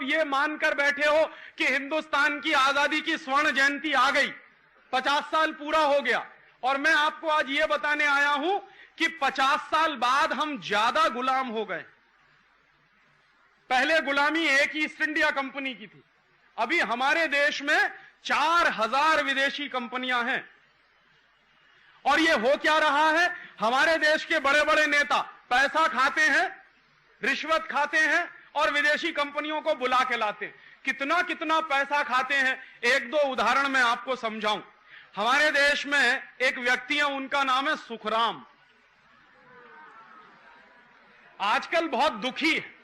ये मानकर बैठे हो कि हिंदुस्तान की आजादी की स्वर्ण जयंती आ गई, 50 साल पूरा हो गया, और मैं आपको आज ये बताने आया हूं कि 50 साल बाद हम ज्यादा गुलाम हो गए। पहले गुलामी एक ईस्ट इंडिया कंपनी की थी, अभी हमारे देश में 4000 विदेशी कंपनियां हैं। और ये हो क्या रहा है, हमारे देश के बड़े बड़े नेता पैसा खाते हैं, रिश्वत खाते हैं और विदेशी कंपनियों को बुला के लाते हैं। कितना कितना पैसा खाते हैं, एक दो उदाहरण मैं आपको समझाऊं। हमारे देश में एक व्यक्ति है, उनका नाम है सुखराम। आजकल बहुत दुखी है।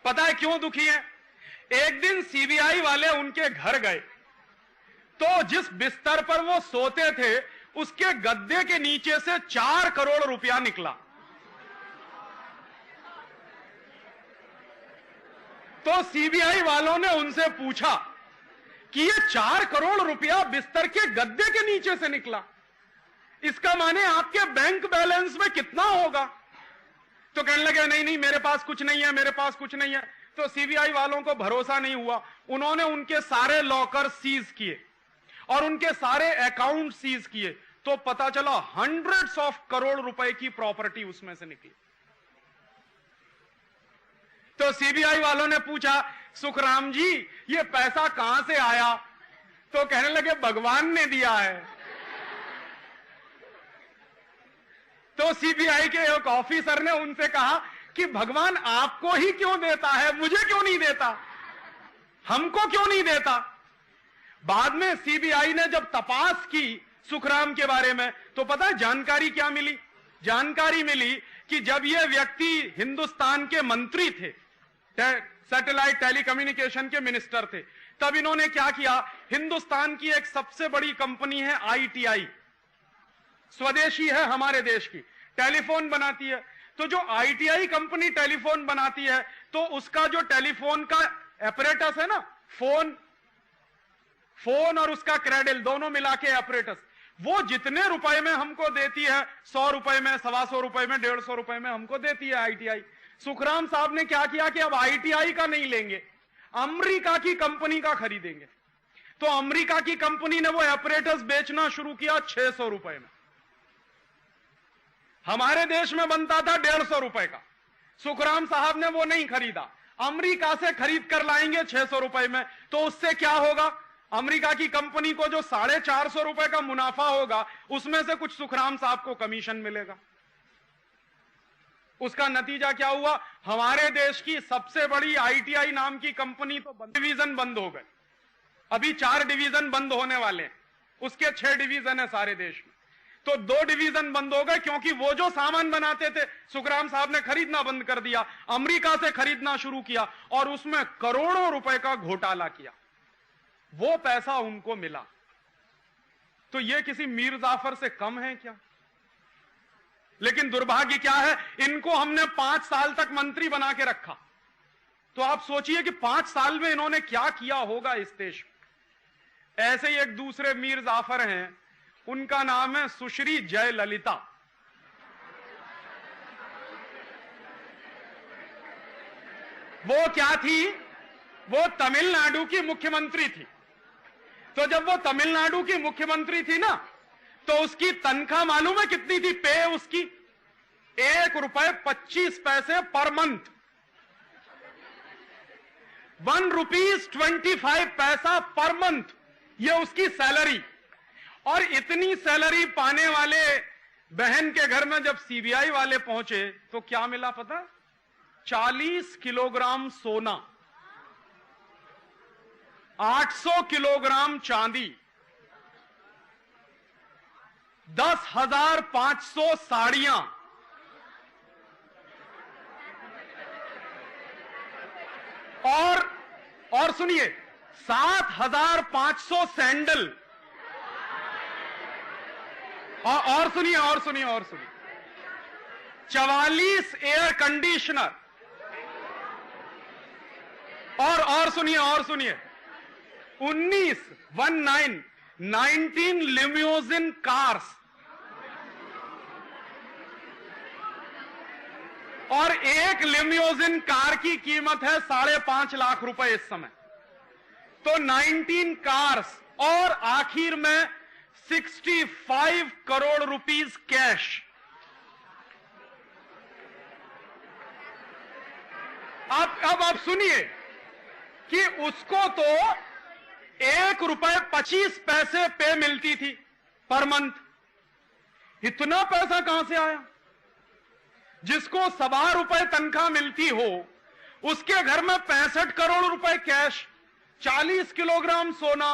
पता है क्यों दुखी है? एक दिन सीबीआई वाले उनके घर गए तो जिस बिस्तर पर वो सोते थे उसके गद्दे के नीचे से 4 करोड़ रुपया निकला। तो सीबीआई वालों ने उनसे पूछा कि ये 4 करोड़ रुपया बिस्तर के गद्दे के नीचे से निकला, इसका माने आपके बैंक बैलेंस में कितना होगा? तो कहने लगे नहीं नहीं, मेरे पास कुछ नहीं है, मेरे पास कुछ नहीं है। तो सीबीआई वालों को भरोसा नहीं हुआ, उन्होंने उनके सारे लॉकर सीज किए और उनके सारे अकाउंट सीज किए, तो पता चला हंड्रेड्स ऑफ करोड़ रुपए की प्रॉपर्टी उसमें से निकली। तो सीबीआई वालों ने पूछा, सुखराम जी ये पैसा कहां से आया? तो कहने लगे भगवान ने दिया है। तो सीबीआई के एक ऑफिसर ने उनसे कहा कि भगवान आपको ही क्यों देता है, मुझे क्यों नहीं देता, हमको क्यों नहीं देता? बाद में सीबीआई ने जब तपास की सुखराम के बारे में, तो पता है जानकारी क्या मिली? जानकारी मिली कि जब ये व्यक्ति हिंदुस्तान के मंत्री थे, सैटेलाइट टेलीकम्युनिकेशन के मिनिस्टर थे, तब इन्होंने क्या किया, हिंदुस्तान की एक सबसे बड़ी कंपनी है आईटीआई, स्वदेशी है हमारे देश की, टेलीफोन बनाती है। तो जो आईटीआई कंपनी टेलीफोन बनाती है, तो उसका जो टेलीफोन का एपरेटस है ना, फोन और उसका क्रेडल दोनों मिला के एपरेटस, वो जितने रुपए में हमको देती है, 100 रुपए में, 125 रुपए में, 150 रुपए में हमको देती है आईटीआई। सुखराम साहब ने क्या किया कि अब आईटीआई का नहीं लेंगे, अमेरिका की कंपनी का खरीदेंगे। तो अमेरिका की कंपनी ने वो एपरेटस बेचना शुरू किया 600 रुपए में। हमारे देश में बनता था 150 रुपए का, सुखराम साहब ने वो नहीं खरीदा, अमेरिका से खरीद कर लाएंगे 600 रुपए में। तो उससे क्या होगा, अमेरिका की कंपनी को जो 450 रुपए का मुनाफा होगा, उसमें से कुछ सुखराम साहब को कमीशन मिलेगा। उसका नतीजा क्या हुआ, हमारे देश की सबसे बड़ी आईटीआई नाम की कंपनी तो डिवीजन बंद हो गए, अभी 4 डिवीजन बंद होने वाले हैं, उसके 6 डिवीजन है सारे देश में। तो 2 डिवीजन बंद हो गए क्योंकि वो जो सामान बनाते थे सुखराम साहब ने खरीदना बंद कर दिया, अमेरिका से खरीदना शुरू किया और उसमें करोड़ों रुपए का घोटाला किया, वो पैसा उनको मिला। तो ये किसी मीर जाफर से कम है क्या? लेकिन दुर्भाग्य क्या है, इनको हमने 5 साल तक मंत्री बना के रखा। तो आप सोचिए कि 5 साल में इन्होंने क्या किया होगा इस देश में। ऐसे ही एक दूसरे मीर जाफर हैं, उनका नाम है सुश्री जयललिता। वो क्या थी, वो तमिलनाडु की मुख्यमंत्री थी। तो जब वो तमिलनाडु की मुख्यमंत्री थी ना, तो उसकी तनख्वाह मालूम है कितनी थी? पे उसकी ₹1.25 पर मंथ, ₹1.25 पर मंथ, ये उसकी सैलरी। और इतनी सैलरी पाने वाले बहन के घर में जब सीबीआई वाले पहुंचे तो क्या मिला पता? 40 किलोग्राम सोना, 800 किलोग्राम चांदी, 10,500 साड़ियां, और सुनिए 7,500 सैंडल, और सुनिए 44 एयर कंडीशनर, और सुनिए 19 लिम्यूजिन कार्स, और एक लिम्यूजिन कार की कीमत है 5.5 लाख रुपए इस समय। तो 19 कार्स और आखिर में 65 करोड़ रुपीस कैश। अब आप सुनिए कि उसको तो ₹1.25 पे मिलती थी पर मंथ। इतना पैसा कहां से आया? जिसको ₹1.25 तनख्वाह मिलती हो, उसके घर में 65 करोड़ रुपए कैश, 40 किलोग्राम सोना,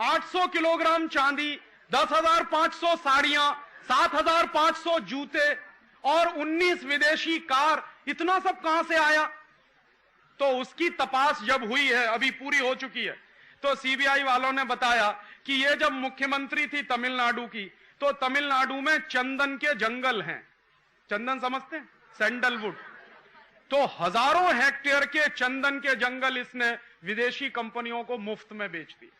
800 किलोग्राम चांदी, 10,500 साड़ियां, 7,500 जूते और 19 विदेशी कार, इतना सब कहां से आया? तो उसकी तपास जब हुई है, अभी पूरी हो चुकी है, तो सीबीआई वालों ने बताया कि ये जब मुख्यमंत्री थी तमिलनाडु की, तो तमिलनाडु में चंदन के जंगल हैं। चंदन समझते हैं? सैंडलवुड। तो हजारों हेक्टेयर के चंदन के जंगल इसने विदेशी कंपनियों को मुफ्त में बेच दिए।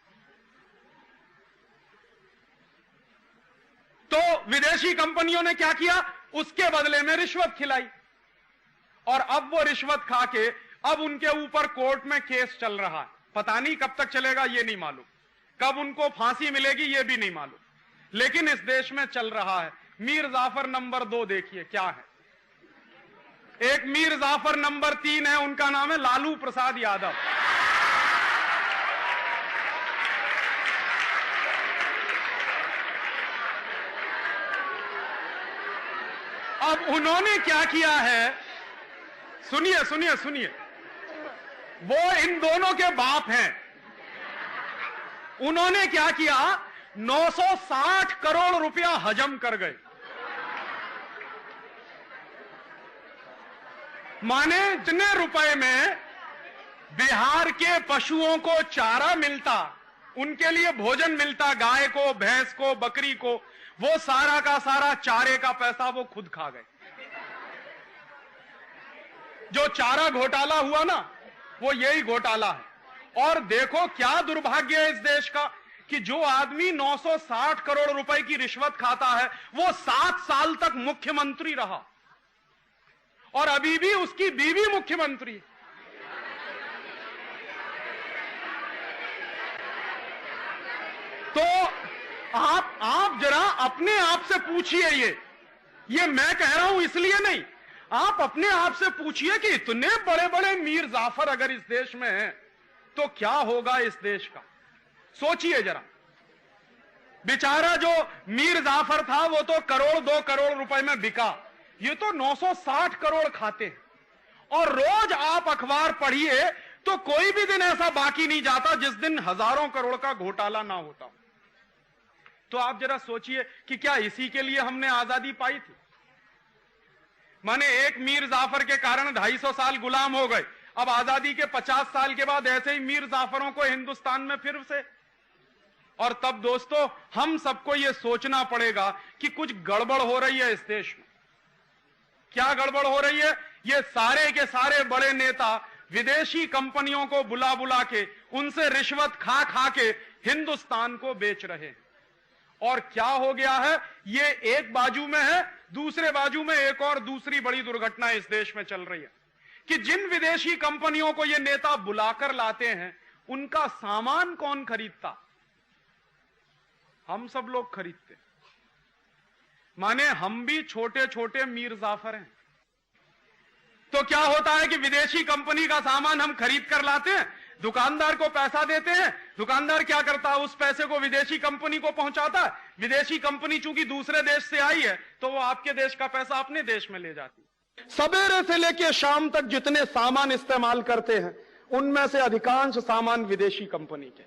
तो विदेशी कंपनियों ने क्या किया? उसके बदले में रिश्वत खिलाई। और अब वो रिश्वत खा के अब उनके ऊपर कोर्ट में केस चल रहा है। पता नहीं कब तक चलेगा, ये नहीं मालूम। कब उनको फांसी मिलेगी, ये भी नहीं मालूम। लेकिन इस देश में चल रहा है। मीर जाफर नंबर 2 देखिए क्या है। एक मीर जाफर नंबर 3 है, उनका नाम है लालू प्रसाद यादव। अब उन्होंने क्या किया है, सुनिए सुनिए सुनिए। वो इन दोनों के बाप हैं। उन्होंने क्या किया, 960 करोड़ रुपया हजम कर गए। माने जितने रुपए में बिहार के पशुओं को चारा मिलता, उनके लिए भोजन मिलता, गाय को, भैंस को, बकरी को, वो सारा का सारा चारे का पैसा वो खुद खा गए। जो चारा घोटाला हुआ ना, वो यही घोटाला है। और देखो क्या दुर्भाग्य है इस देश का कि जो आदमी 960 करोड़ रुपए की रिश्वत खाता है, वो 7 साल तक मुख्यमंत्री रहा और अभी भी उसकी बीवी मुख्यमंत्री। तो आप जरा अपने आप से पूछिए, ये मैं कह रहा हूं इसलिए नहीं, आप अपने आप से पूछिए कि इतने बड़े बड़े मीर जाफर अगर इस देश में हैं, तो क्या होगा इस देश का। सोचिए जरा। बेचारा जो मीर जाफर था वो तो करोड़ 2 करोड़ रुपए में बिका, ये तो 960 करोड़ खाते हैं। और रोज आप अखबार पढ़िए तो कोई भी दिन ऐसा बाकी नहीं जाता जिस दिन हजारों करोड़ का घोटाला ना होता। तो आप जरा सोचिए कि क्या इसी के लिए हमने आजादी पाई थी? माने एक मीर जाफर के कारण 250 साल गुलाम हो गए। अब आजादी के 50 साल के बाद ऐसे ही मीर जाफरों को हिंदुस्तान में फिर से। और तब दोस्तों हम सबको यह सोचना पड़ेगा कि कुछ गड़बड़ हो रही है इस देश में। क्या गड़बड़ हो रही है? ये सारे के सारे बड़े नेता विदेशी कंपनियों को बुला बुला के उनसे रिश्वत खा खा के हिंदुस्तान को बेच रहे हैं। और क्या हो गया है, ये एक बाजू में है, दूसरे बाजू में एक और दूसरी बड़ी दुर्घटना इस देश में चल रही है कि जिन विदेशी कंपनियों को ये नेता बुलाकर लाते हैं, उनका सामान कौन खरीदता? हम सब लोग खरीदते। माने हम भी छोटे छोटे मीर जाफर हैं। तो क्या होता है कि विदेशी कंपनी का सामान हम खरीद कर लाते हैं, दुकानदार को पैसा देते हैं, दुकानदार क्या करता है, उस पैसे को विदेशी कंपनी को पहुंचाता है। विदेशी कंपनी चूंकि दूसरे देश से आई है तो वो आपके देश का पैसा अपने देश में ले जाती है। सवेरे से लेकर शाम तक जितने सामान इस्तेमाल करते हैं, उनमें से अधिकांश सामान विदेशी कंपनी के।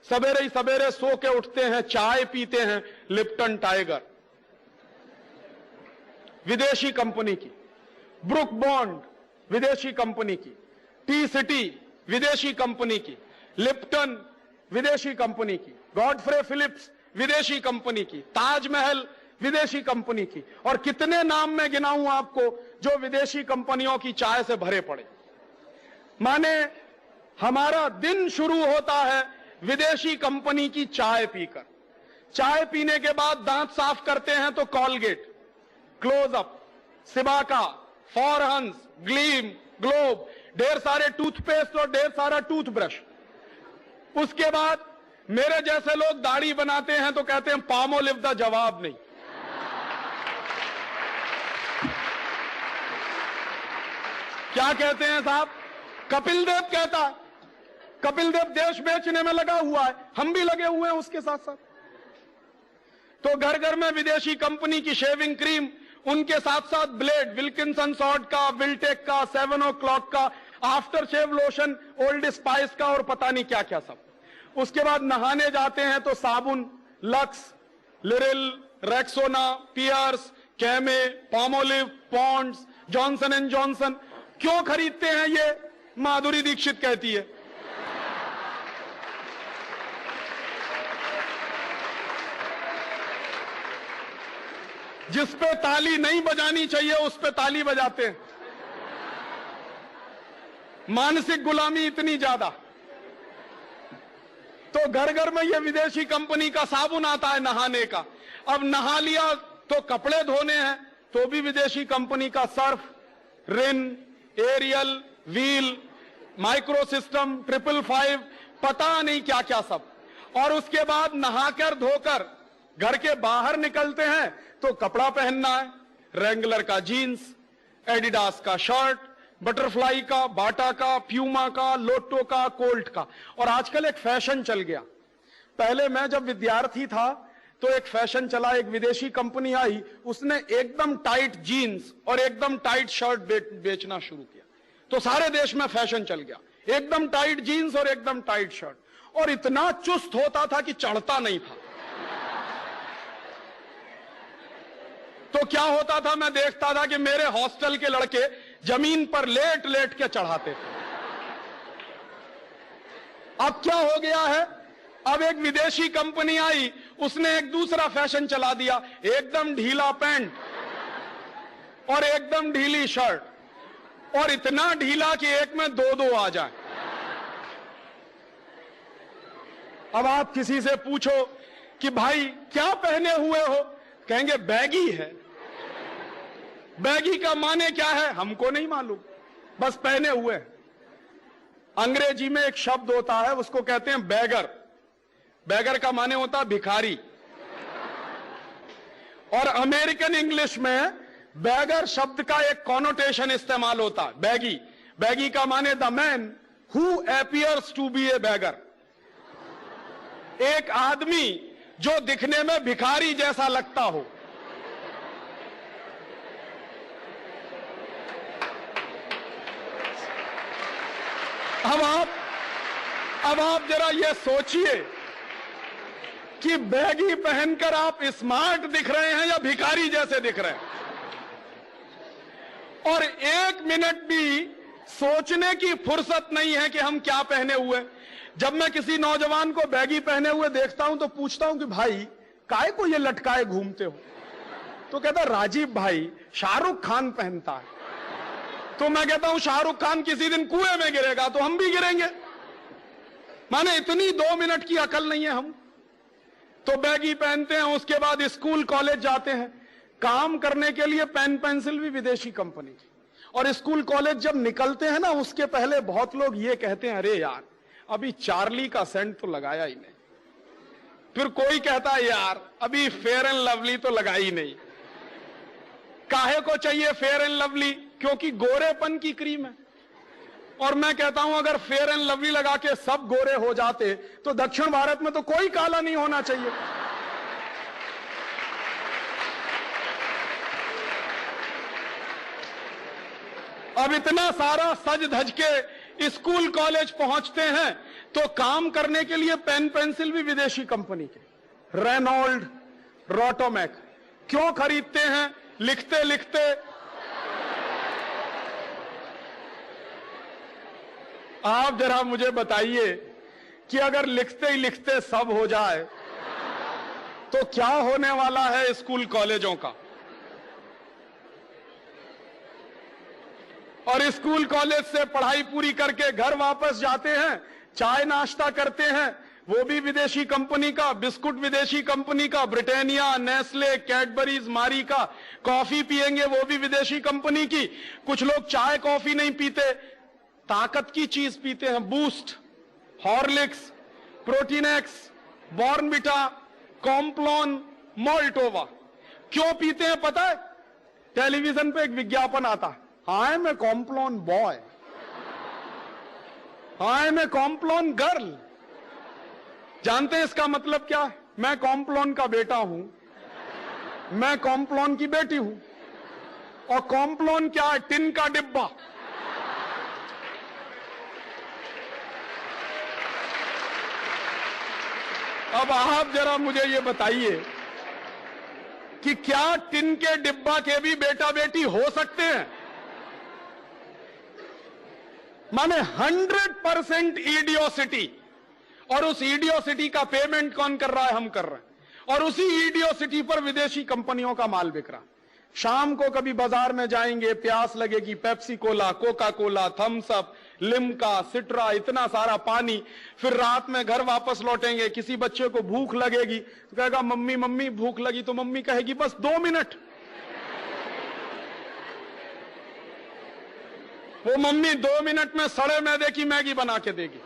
सवेरे ही सवेरे सो के उठते हैं, चाय पीते हैं, लिप्टन टाइगर विदेशी कंपनी की, ब्रुक बॉन्ड विदेशी कंपनी की, टी सिटी विदेशी कंपनी की, लिप्टन विदेशी कंपनी की, गॉडफ्रे फिलिप्स विदेशी कंपनी की, ताजमहल विदेशी कंपनी की, और कितने नाम मैं गिनाऊं आपको जो विदेशी कंपनियों की चाय से भरे पड़े। माने हमारा दिन शुरू होता है विदेशी कंपनी की चाय पीकर। चाय पीने के बाद दांत साफ करते हैं तो Colgate, Closeup, Cibaca, Forhans, Gleem, Globe, ढेर सारे टूथपेस्ट और ढेर सारा टूथब्रश। उसके बाद मेरे जैसे लोग दाढ़ी बनाते हैं तो कहते हैं पामोलिव दा जवाब नहीं। क्या कहते हैं साहब? कपिल देव कहता है। कपिल देव देश बेचने में लगा हुआ है, हम भी लगे हुए हैं उसके साथ साथ। तो घर घर में विदेशी कंपनी की शेविंग क्रीम, उनके साथ साथ ब्लेड, विल्किंसन सॉर्ड का, विल्टेक का, 7 o'clock का, after shave lotion, Old Spice का और पता नहीं क्या क्या सब। उसके बाद नहाने जाते हैं तो साबुन, Lux, Liril, Rexona, Pears, Camay, Palmolive, Pond's, Johnson and Johnson. क्यों खरीदते हैं ये? माधुरी दीक्षित कहती है। जिस पे ताली नहीं बजानी चाहिए उस पे ताली बजाते हैं। मानसिक गुलामी इतनी ज्यादा। तो घर घर में ये विदेशी कंपनी का साबुन आता है नहाने का। अब नहा लिया तो कपड़े धोने हैं तो भी विदेशी कंपनी का सर्फ, रिन, एरियल, व्हील, माइक्रो सिस्टम, 555, पता नहीं क्या क्या सब। और उसके बाद नहाकर धोकर घर के बाहर निकलते हैं तो कपड़ा पहनना है, रेंगलर का जीन्स, एडिडास का शर्ट, बटरफ्लाई का, बाटा का, प्यूमा का, लोटो का, कोल्ट का। और आजकल एक फैशन चल गया। पहले मैं जब विद्यार्थी था तो एक फैशन चला, एक विदेशी कंपनी आई, उसने एकदम टाइट जीन्स और एकदम टाइट शर्ट बेचना शुरू किया। तो सारे देश में फैशन चल गया, एकदम टाइट जीन्स और एकदम टाइट शर्ट। और इतना चुस्त होता था कि चढ़ता नहीं था। तो क्या होता था, मैं देखता था कि मेरे हॉस्टल के लड़के जमीन पर लेट लेट के चढ़ाते थे। अब क्या हो गया है? अब एक विदेशी कंपनी आई, उसने एक दूसरा फैशन चला दिया, एकदम ढीला पैंट और एकदम ढीली शर्ट, और इतना ढीला कि एक में दो दो आ जाए। अब आप किसी से पूछो कि भाई क्या पहने हुए हो, कहेंगे बैगी है। बैगी का माने क्या है हमको नहीं मालूम, बस पहने हुए हैं। अंग्रेजी में एक शब्द होता है, उसको कहते हैं बैगर। बैगर का माने होता है भिखारी। और अमेरिकन इंग्लिश में बैगर शब्द का एक कॉनोटेशन इस्तेमाल होता है, बैगी। बैगी का माने the man who appears to be a beggar. एक आदमी जो दिखने में भिखारी जैसा लगता हो। अब आप जरा ये सोचिए कि बैगी पहनकर आप स्मार्ट दिख रहे हैं या भिखारी जैसे दिख रहे हैं। और एक मिनट भी सोचने की फुर्सत नहीं है कि हम क्या पहने हुए। जब मैं किसी नौजवान को बैगी पहने हुए देखता हूं तो पूछता हूं कि भाई काहे को ये लटकाए घूमते हो? तो कहता राजीव भाई शाहरुख खान पहनता है। तो मैं कहता हूं शाहरुख खान किसी दिन कुएं में गिरेगा तो हम भी गिरेंगे। माने इतनी 2 मिनट की अकल नहीं है हम। तो बैगी पहनते हैं, उसके बाद स्कूल कॉलेज जाते हैं। काम करने के लिए पेन पेंसिल भी विदेशी कंपनी की। और स्कूल कॉलेज जब निकलते हैं ना, उसके पहले बहुत लोग ये कहते हैं अरे यार अभी चार्ली का सेंट तो लगाया ही नहीं। फिर कोई कहता है यार अभी फेयर एंड लवली तो लगाई ही नहीं। काहे को चाहिए फेयर एंड लवली? क्योंकि गोरेपन की क्रीम है। और मैं कहता हूं अगर फेयर एंड लवली लगा के सब गोरे हो जाते तो दक्षिण भारत में तो कोई काला नहीं होना चाहिए। अब इतना सारा सज धज के स्कूल कॉलेज पहुंचते हैं तो काम करने के लिए पेन पेंसिल भी विदेशी कंपनी के, रेनॉल्ड, रोटोमैक। क्यों खरीदते हैं? लिखते लिखते आप जरा मुझे बताइए कि अगर लिखते ही लिखते सब हो जाए तो क्या होने वाला है स्कूल कॉलेजों का। और स्कूल कॉलेज से पढ़ाई पूरी करके घर वापस जाते हैं, चाय नाश्ता करते हैं, वो भी विदेशी कंपनी का, बिस्कुट विदेशी कंपनी का, ब्रिटानिया, नेस्ले, कैडबरीज, मारी का। कॉफी पिएंगे वो भी विदेशी कंपनी की। कुछ लोग चाय कॉफी नहीं पीते, ताकत की चीज पीते हैं, Boost, Horlicks, Protinex, Bournvita, Complan, Maltova. क्यों पीते हैं पता है? टेलीविजन पे एक विज्ञापन आता है, हाय मैं कॉम्प्लॉन बॉय, हाय मैं कॉम्प्लॉन गर्ल। जानते हैं इसका मतलब क्या है? मैं कॉम्प्लॉन का बेटा हूं, मैं कॉम्प्लॉन की बेटी हूं। और कॉम्प्लॉन क्या है? टिन का डिब्बा। अब आप जरा मुझे ये बताइए कि क्या टिन के डिब्बा के भी बेटा बेटी हो सकते हैं? माने 100% इडियोसिटी। और उस इडियोसिटी का पेमेंट कौन कर रहा है? हम कर रहे हैं। और उसी इडियोसिटी पर विदेशी कंपनियों का माल बिक रहा। शाम को कभी बाजार में जाएंगे, प्यास लगेगी, Pepsi cola, Coca cola, Thums Up, Limca, Citra, इतना सारा पानी। फिर रात में घर वापस लौटेंगे, किसी बच्चे को भूख लगेगी तो कहेगा मम्मी मम्मी भूख लगी, तो मम्मी कहेगी बस 2 मिनट। वो मम्मी 2 मिनट में सड़े मैदे की मैगी बना के देगी।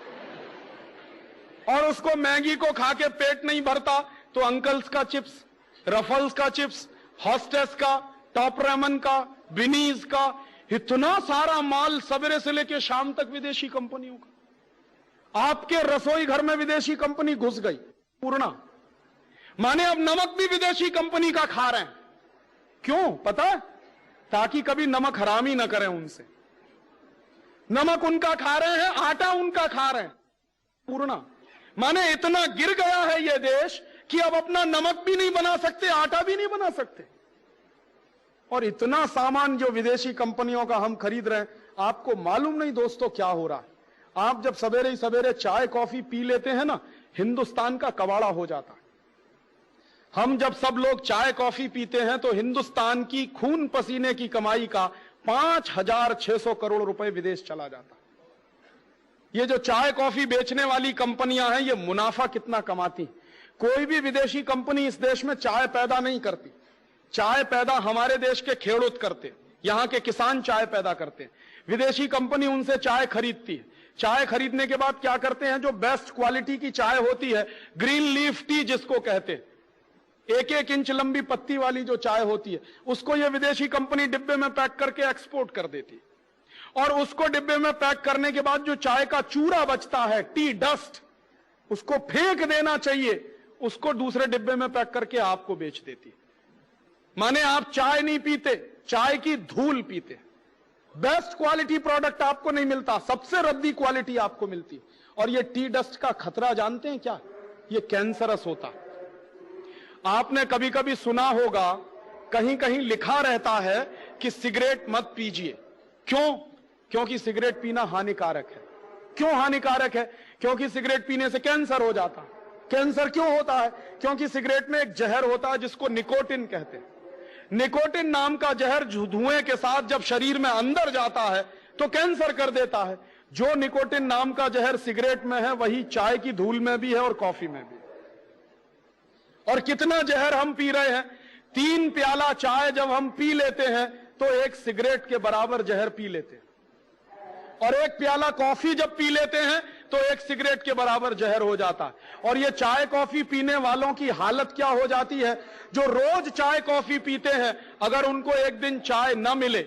और उसको मैगी को खा के पेट नहीं भरता तो अंकल्स का चिप्स, रफल्स का चिप्स, हॉस्टेस का, टॉप रेमन का, बिनीज का, इतना सारा माल सवेरे से लेकर शाम तक विदेशी कंपनियों का। आपके रसोई घर में विदेशी कंपनी घुस गई पूर्णा। माने अब नमक भी विदेशी कंपनी का खा रहे हैं। क्यों पता है? ताकि कभी नमक हरामी ना करें उनसे। नमक उनका खा रहे हैं, आटा उनका खा रहे हैं पूर्णा। माने इतना गिर गया है यह देश कि अब अपना नमक भी नहीं बना सकते, आटा भी नहीं बना सकते। और इतना सामान जो विदेशी कंपनियों का हम खरीद रहे हैं, आपको मालूम नहीं दोस्तों क्या हो रहा है। आप जब सवेरे ही सवेरे चाय कॉफी पी लेते हैं ना, हिंदुस्तान का कबाड़ा हो जाता है। हम जब सब लोग चाय कॉफी पीते हैं तो हिंदुस्तान की खून पसीने की कमाई का 5,600 करोड़ रुपए विदेश चला जाता है। ये जो चाय कॉफी बेचने वाली कंपनियां हैं, ये मुनाफा कितना कमाती? कोई भी विदेशी कंपनी इस देश में चाय पैदा नहीं करती। चाय पैदा हमारे देश के खेड़ूत करते, यहां के किसान चाय पैदा करते हैं। विदेशी कंपनी उनसे चाय खरीदती है। चाय खरीदने के बाद क्या करते हैं? जो बेस्ट क्वालिटी की चाय होती है, ग्रीन लीफ टी जिसको कहते हैं, 1-1 इंच लंबी पत्ती वाली जो चाय होती है, उसको ये विदेशी कंपनी डिब्बे में पैक करके एक्सपोर्ट कर देती है। और उसको डिब्बे में पैक करने के बाद जो चाय का चूरा बचता है, टी डस्ट, उसको फेंक देना चाहिए, उसको दूसरे डिब्बे में पैक करके आपको बेच देती है। माने आप चाय नहीं पीते, चाय की धूल पीते। बेस्ट क्वालिटी प्रोडक्ट आपको नहीं मिलता, सबसे रद्दी क्वालिटी आपको मिलती है। और ये टी डस्ट का खतरा जानते हैं क्या? ये कैंसरस होता। आपने कभी कभी सुना होगा, कहीं कहीं लिखा रहता है कि सिगरेट मत पीजिए। क्यों? क्योंकि सिगरेट पीना हानिकारक है। क्यों हानिकारक है? क्योंकि सिगरेट पीने से कैंसर हो जाता है। कैंसर क्यों होता है? क्योंकि सिगरेट में एक जहर होता है जिसको निकोटिन कहते हैं। निकोटिन नाम का जहर धुएं के साथ जब शरीर में अंदर जाता है तो कैंसर कर देता है। जो निकोटिन नाम का जहर सिगरेट में है, वही चाय की धूल में भी है और कॉफी में भी। और कितना जहर हम पी रहे हैं? 3 प्याला चाय जब हम पी लेते हैं तो 1 सिगरेट के बराबर जहर पी लेते हैं। और 1 प्याला कॉफी जब पी लेते हैं तो 1 सिगरेट के बराबर जहर हो जाता है। और ये चाय कॉफी पीने वालों की हालत क्या हो जाती है? जो रोज चाय कॉफी पीते हैं, अगर उनको एक दिन चाय न मिले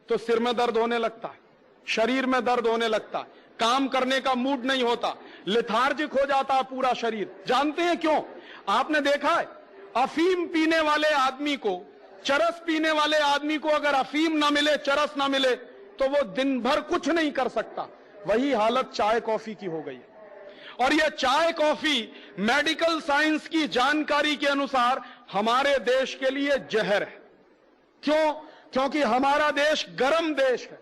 तो सिर में दर्द होने लगता है, शरीर में दर्द होने लगता है, काम करने का मूड नहीं होता, लेथार्जिक हो जाता है पूरा शरीर। जानते हैं क्यों? आपने देखा है, अफीम पीने वाले आदमी को, चरस पीने वाले आदमी को अगर अफीम ना मिले, चरस ना मिले, तो वो दिन भर कुछ नहीं कर सकता। वही हालत चाय कॉफी की हो गई है। और यह चाय कॉफी मेडिकल साइंस की जानकारी के अनुसार हमारे देश के लिए जहर है। क्यों? क्योंकि हमारा देश गर्म देश है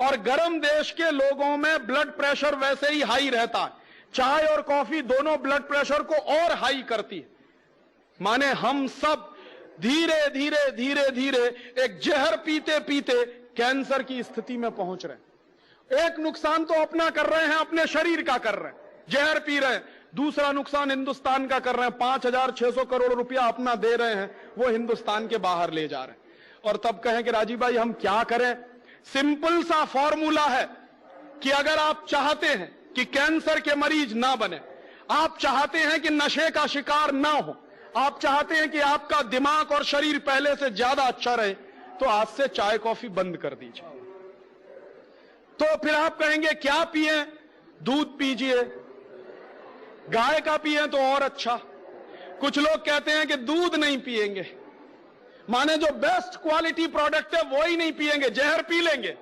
और गर्म देश के लोगों में ब्लड प्रेशर वैसे ही हाई रहता है। चाय और कॉफी दोनों ब्लड प्रेशर को और हाई करती है। माने हम सब धीरे धीरे धीरे धीरे एक जहर पीते पीते कैंसर की स्थिति में पहुंच रहे हैं। एक नुकसान तो अपना कर रहे हैं, अपने शरीर का कर रहे हैं, जहर पी रहे हैं। दूसरा नुकसान हिंदुस्तान का कर रहे हैं, 5,600 करोड़ रुपया अपना दे रहे हैं, वो हिंदुस्तान के बाहर ले जा रहे हैं। और तब कहें कि राजीव भाई हम क्या करें? सिंपल सा फॉर्मूला है कि अगर आप चाहते हैं कि कैंसर के मरीज ना बने, आप चाहते हैं कि नशे का शिकार ना हो, आप चाहते हैं कि आपका दिमाग और शरीर पहले से ज्यादा अच्छा रहे, तो आज से चाय कॉफी बंद कर दीजिए। तो फिर आप कहेंगे क्या पिए? दूध पीजिए, गाय का पिए तो और अच्छा। कुछ लोग कहते हैं कि दूध नहीं पिएंगे, माने जो बेस्ट क्वालिटी प्रोडक्ट है वो ही नहीं पिएंगे, जहर पी लेंगे,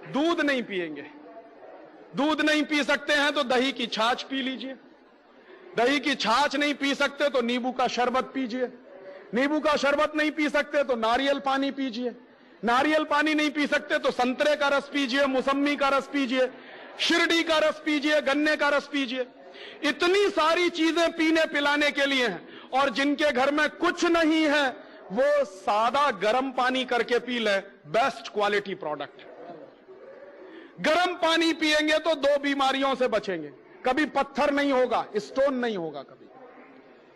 दूध नहीं पिएंगे। दूध नहीं पी सकते हैं तो दही की छाछ पी लीजिए, दही की छाछ नहीं पी सकते तो नींबू का शरबत पीजिए, नींबू का शरबत नहीं पी सकते तो नारियल पानी पीजिए, नारियल पानी नहीं पी सकते तो संतरे का रस पीजिए, मौसम्मी का रस पीजिए, शिरडी का रस पीजिए, गन्ने का रस पीजिए। इतनी सारी चीजें पीने पिलाने के लिए हैं, और जिनके घर में कुछ नहीं है वो सादा गर्म पानी करके पी ले, बेस्ट क्वालिटी प्रोडक्ट। गर्म पानी पिएंगे तो 2 बीमारियों से बचेंगे, कभी पत्थर नहीं होगा, स्टोन नहीं होगा कभी।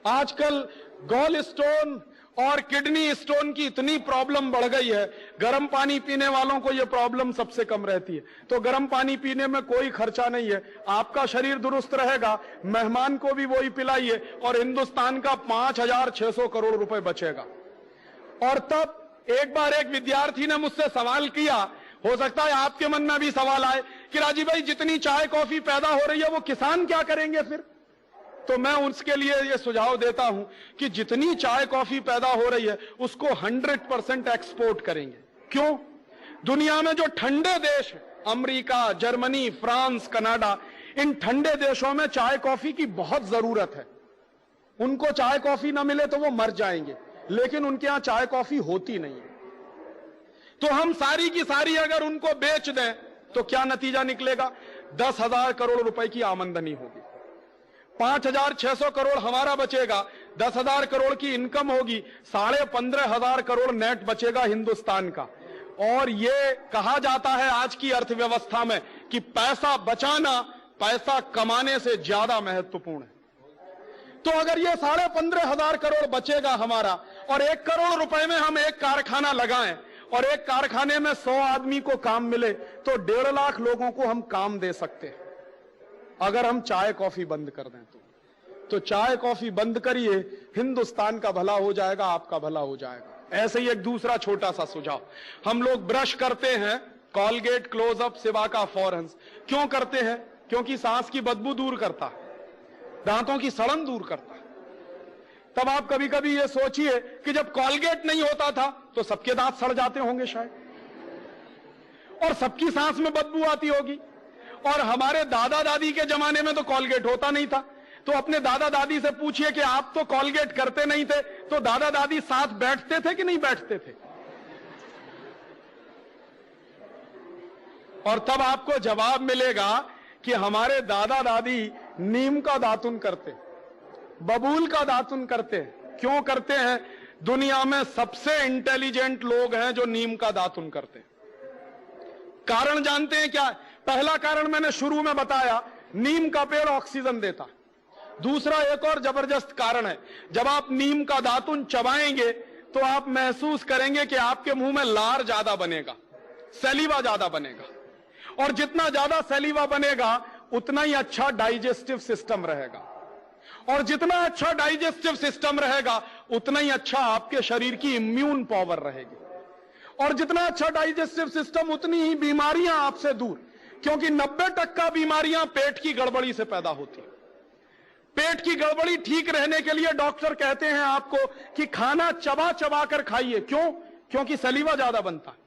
आजकल गॉल स्टोन और किडनी स्टोन की इतनी प्रॉब्लम बढ़ गई है, गर्म पानी पीने वालों को यह प्रॉब्लम सबसे कम रहती है। तो गर्म पानी पीने में कोई खर्चा नहीं है, आपका शरीर दुरुस्त रहेगा, मेहमान को भी वही पिलाइए, और हिंदुस्तान का 5,600 करोड़ रुपए बचेगा। और तब एक बार एक विद्यार्थी ने मुझसे सवाल किया, हो सकता है आपके मन में भी सवाल आए कि राजीव भाई जितनी चाय कॉफी पैदा हो रही है वो किसान क्या करेंगे फिर? तो मैं उसके लिए ये सुझाव देता हूं कि जितनी चाय कॉफी पैदा हो रही है उसको 100% एक्सपोर्ट करेंगे। क्यों? दुनिया में जो ठंडे देश हैं, अमेरिका, जर्मनी, फ्रांस, कनाडा, इन ठंडे देशों में चाय कॉफी की बहुत जरूरत है। उनको चाय कॉफी ना मिले तो वो मर जाएंगे, लेकिन उनके यहां चाय कॉफी होती नहीं है। तो हम सारी की सारी अगर उनको बेच दें तो क्या नतीजा निकलेगा? 10,000 करोड़ रुपए की आमदनी होगी, 5,600 करोड़ हमारा बचेगा, 10,000 करोड़ की इनकम होगी, 15,500 करोड़ नेट बचेगा हिंदुस्तान का। और ये कहा जाता है आज की अर्थव्यवस्था में कि पैसा बचाना पैसा कमाने से ज्यादा महत्वपूर्ण है। तो अगर ये 15,500 करोड़ बचेगा हमारा, और 1 करोड़ रुपए में हम एक कारखाना लगाएं, और एक कारखाने में 100 आदमी को काम मिले, तो 1.5 लाख लोगों को हम काम दे सकते हैं। अगर हम चाय कॉफी बंद कर दें तो चाय कॉफी बंद करिए, हिंदुस्तान का भला हो जाएगा, आपका भला हो जाएगा। ऐसे ही एक दूसरा छोटा सा सुझाव, हम लोग ब्रश करते हैं कॉलगेट, क्लोजअप, सिवाका, फॉरेंस, क्यों करते हैं? क्योंकि सांस की बदबू दूर करता है, दांतों की सड़न दूर करता है। तब आप कभी कभी ये सोचिए कि जब कॉलगेट नहीं होता था तो सबके दांत सड़ जाते होंगे शायद, और सबकी सांस में बदबू आती होगी। और हमारे दादा दादी के जमाने में तो कॉलगेट होता नहीं था, तो अपने दादा दादी से पूछिए कि आप तो कॉलगेट करते नहीं थे, तो दादा दादी साथ बैठते थे कि नहीं बैठते थे? और तब आपको जवाब मिलेगा कि हमारे दादा दादी नीम का दातुन करते, बबूल का दातुन करते। क्यों करते हैं? दुनिया में सबसे इंटेलिजेंट लोग हैं जो नीम का दातुन करते। कारण जानते हैं क्या? पहला कारण मैंने शुरू में बताया, नीम का पेड़ ऑक्सीजन देता। दूसरा एक और जबरदस्त कारण है, जब आप नीम का दातुन चबाएंगे तो आप महसूस करेंगे कि आपके मुंह में लार ज्यादा बनेगा, सलीवा ज्यादा बनेगा, और जितना ज्यादा सलीवा बनेगा उतना ही अच्छा डाइजेस्टिव सिस्टम रहेगा, और जितना अच्छा डाइजेस्टिव सिस्टम रहेगा उतना ही अच्छा आपके शरीर की इम्यून पावर रहेगी, और जितना अच्छा डाइजेस्टिव सिस्टम उतनी ही बीमारियां आपसे दूर, क्योंकि 90% बीमारियां पेट की गड़बड़ी से पैदा होती है। पेट की गड़बड़ी ठीक रहने के लिए डॉक्टर कहते हैं आपको कि खाना चबा चबा कर खाइए। क्यों? क्योंकि सलीवा ज्यादा बनता है,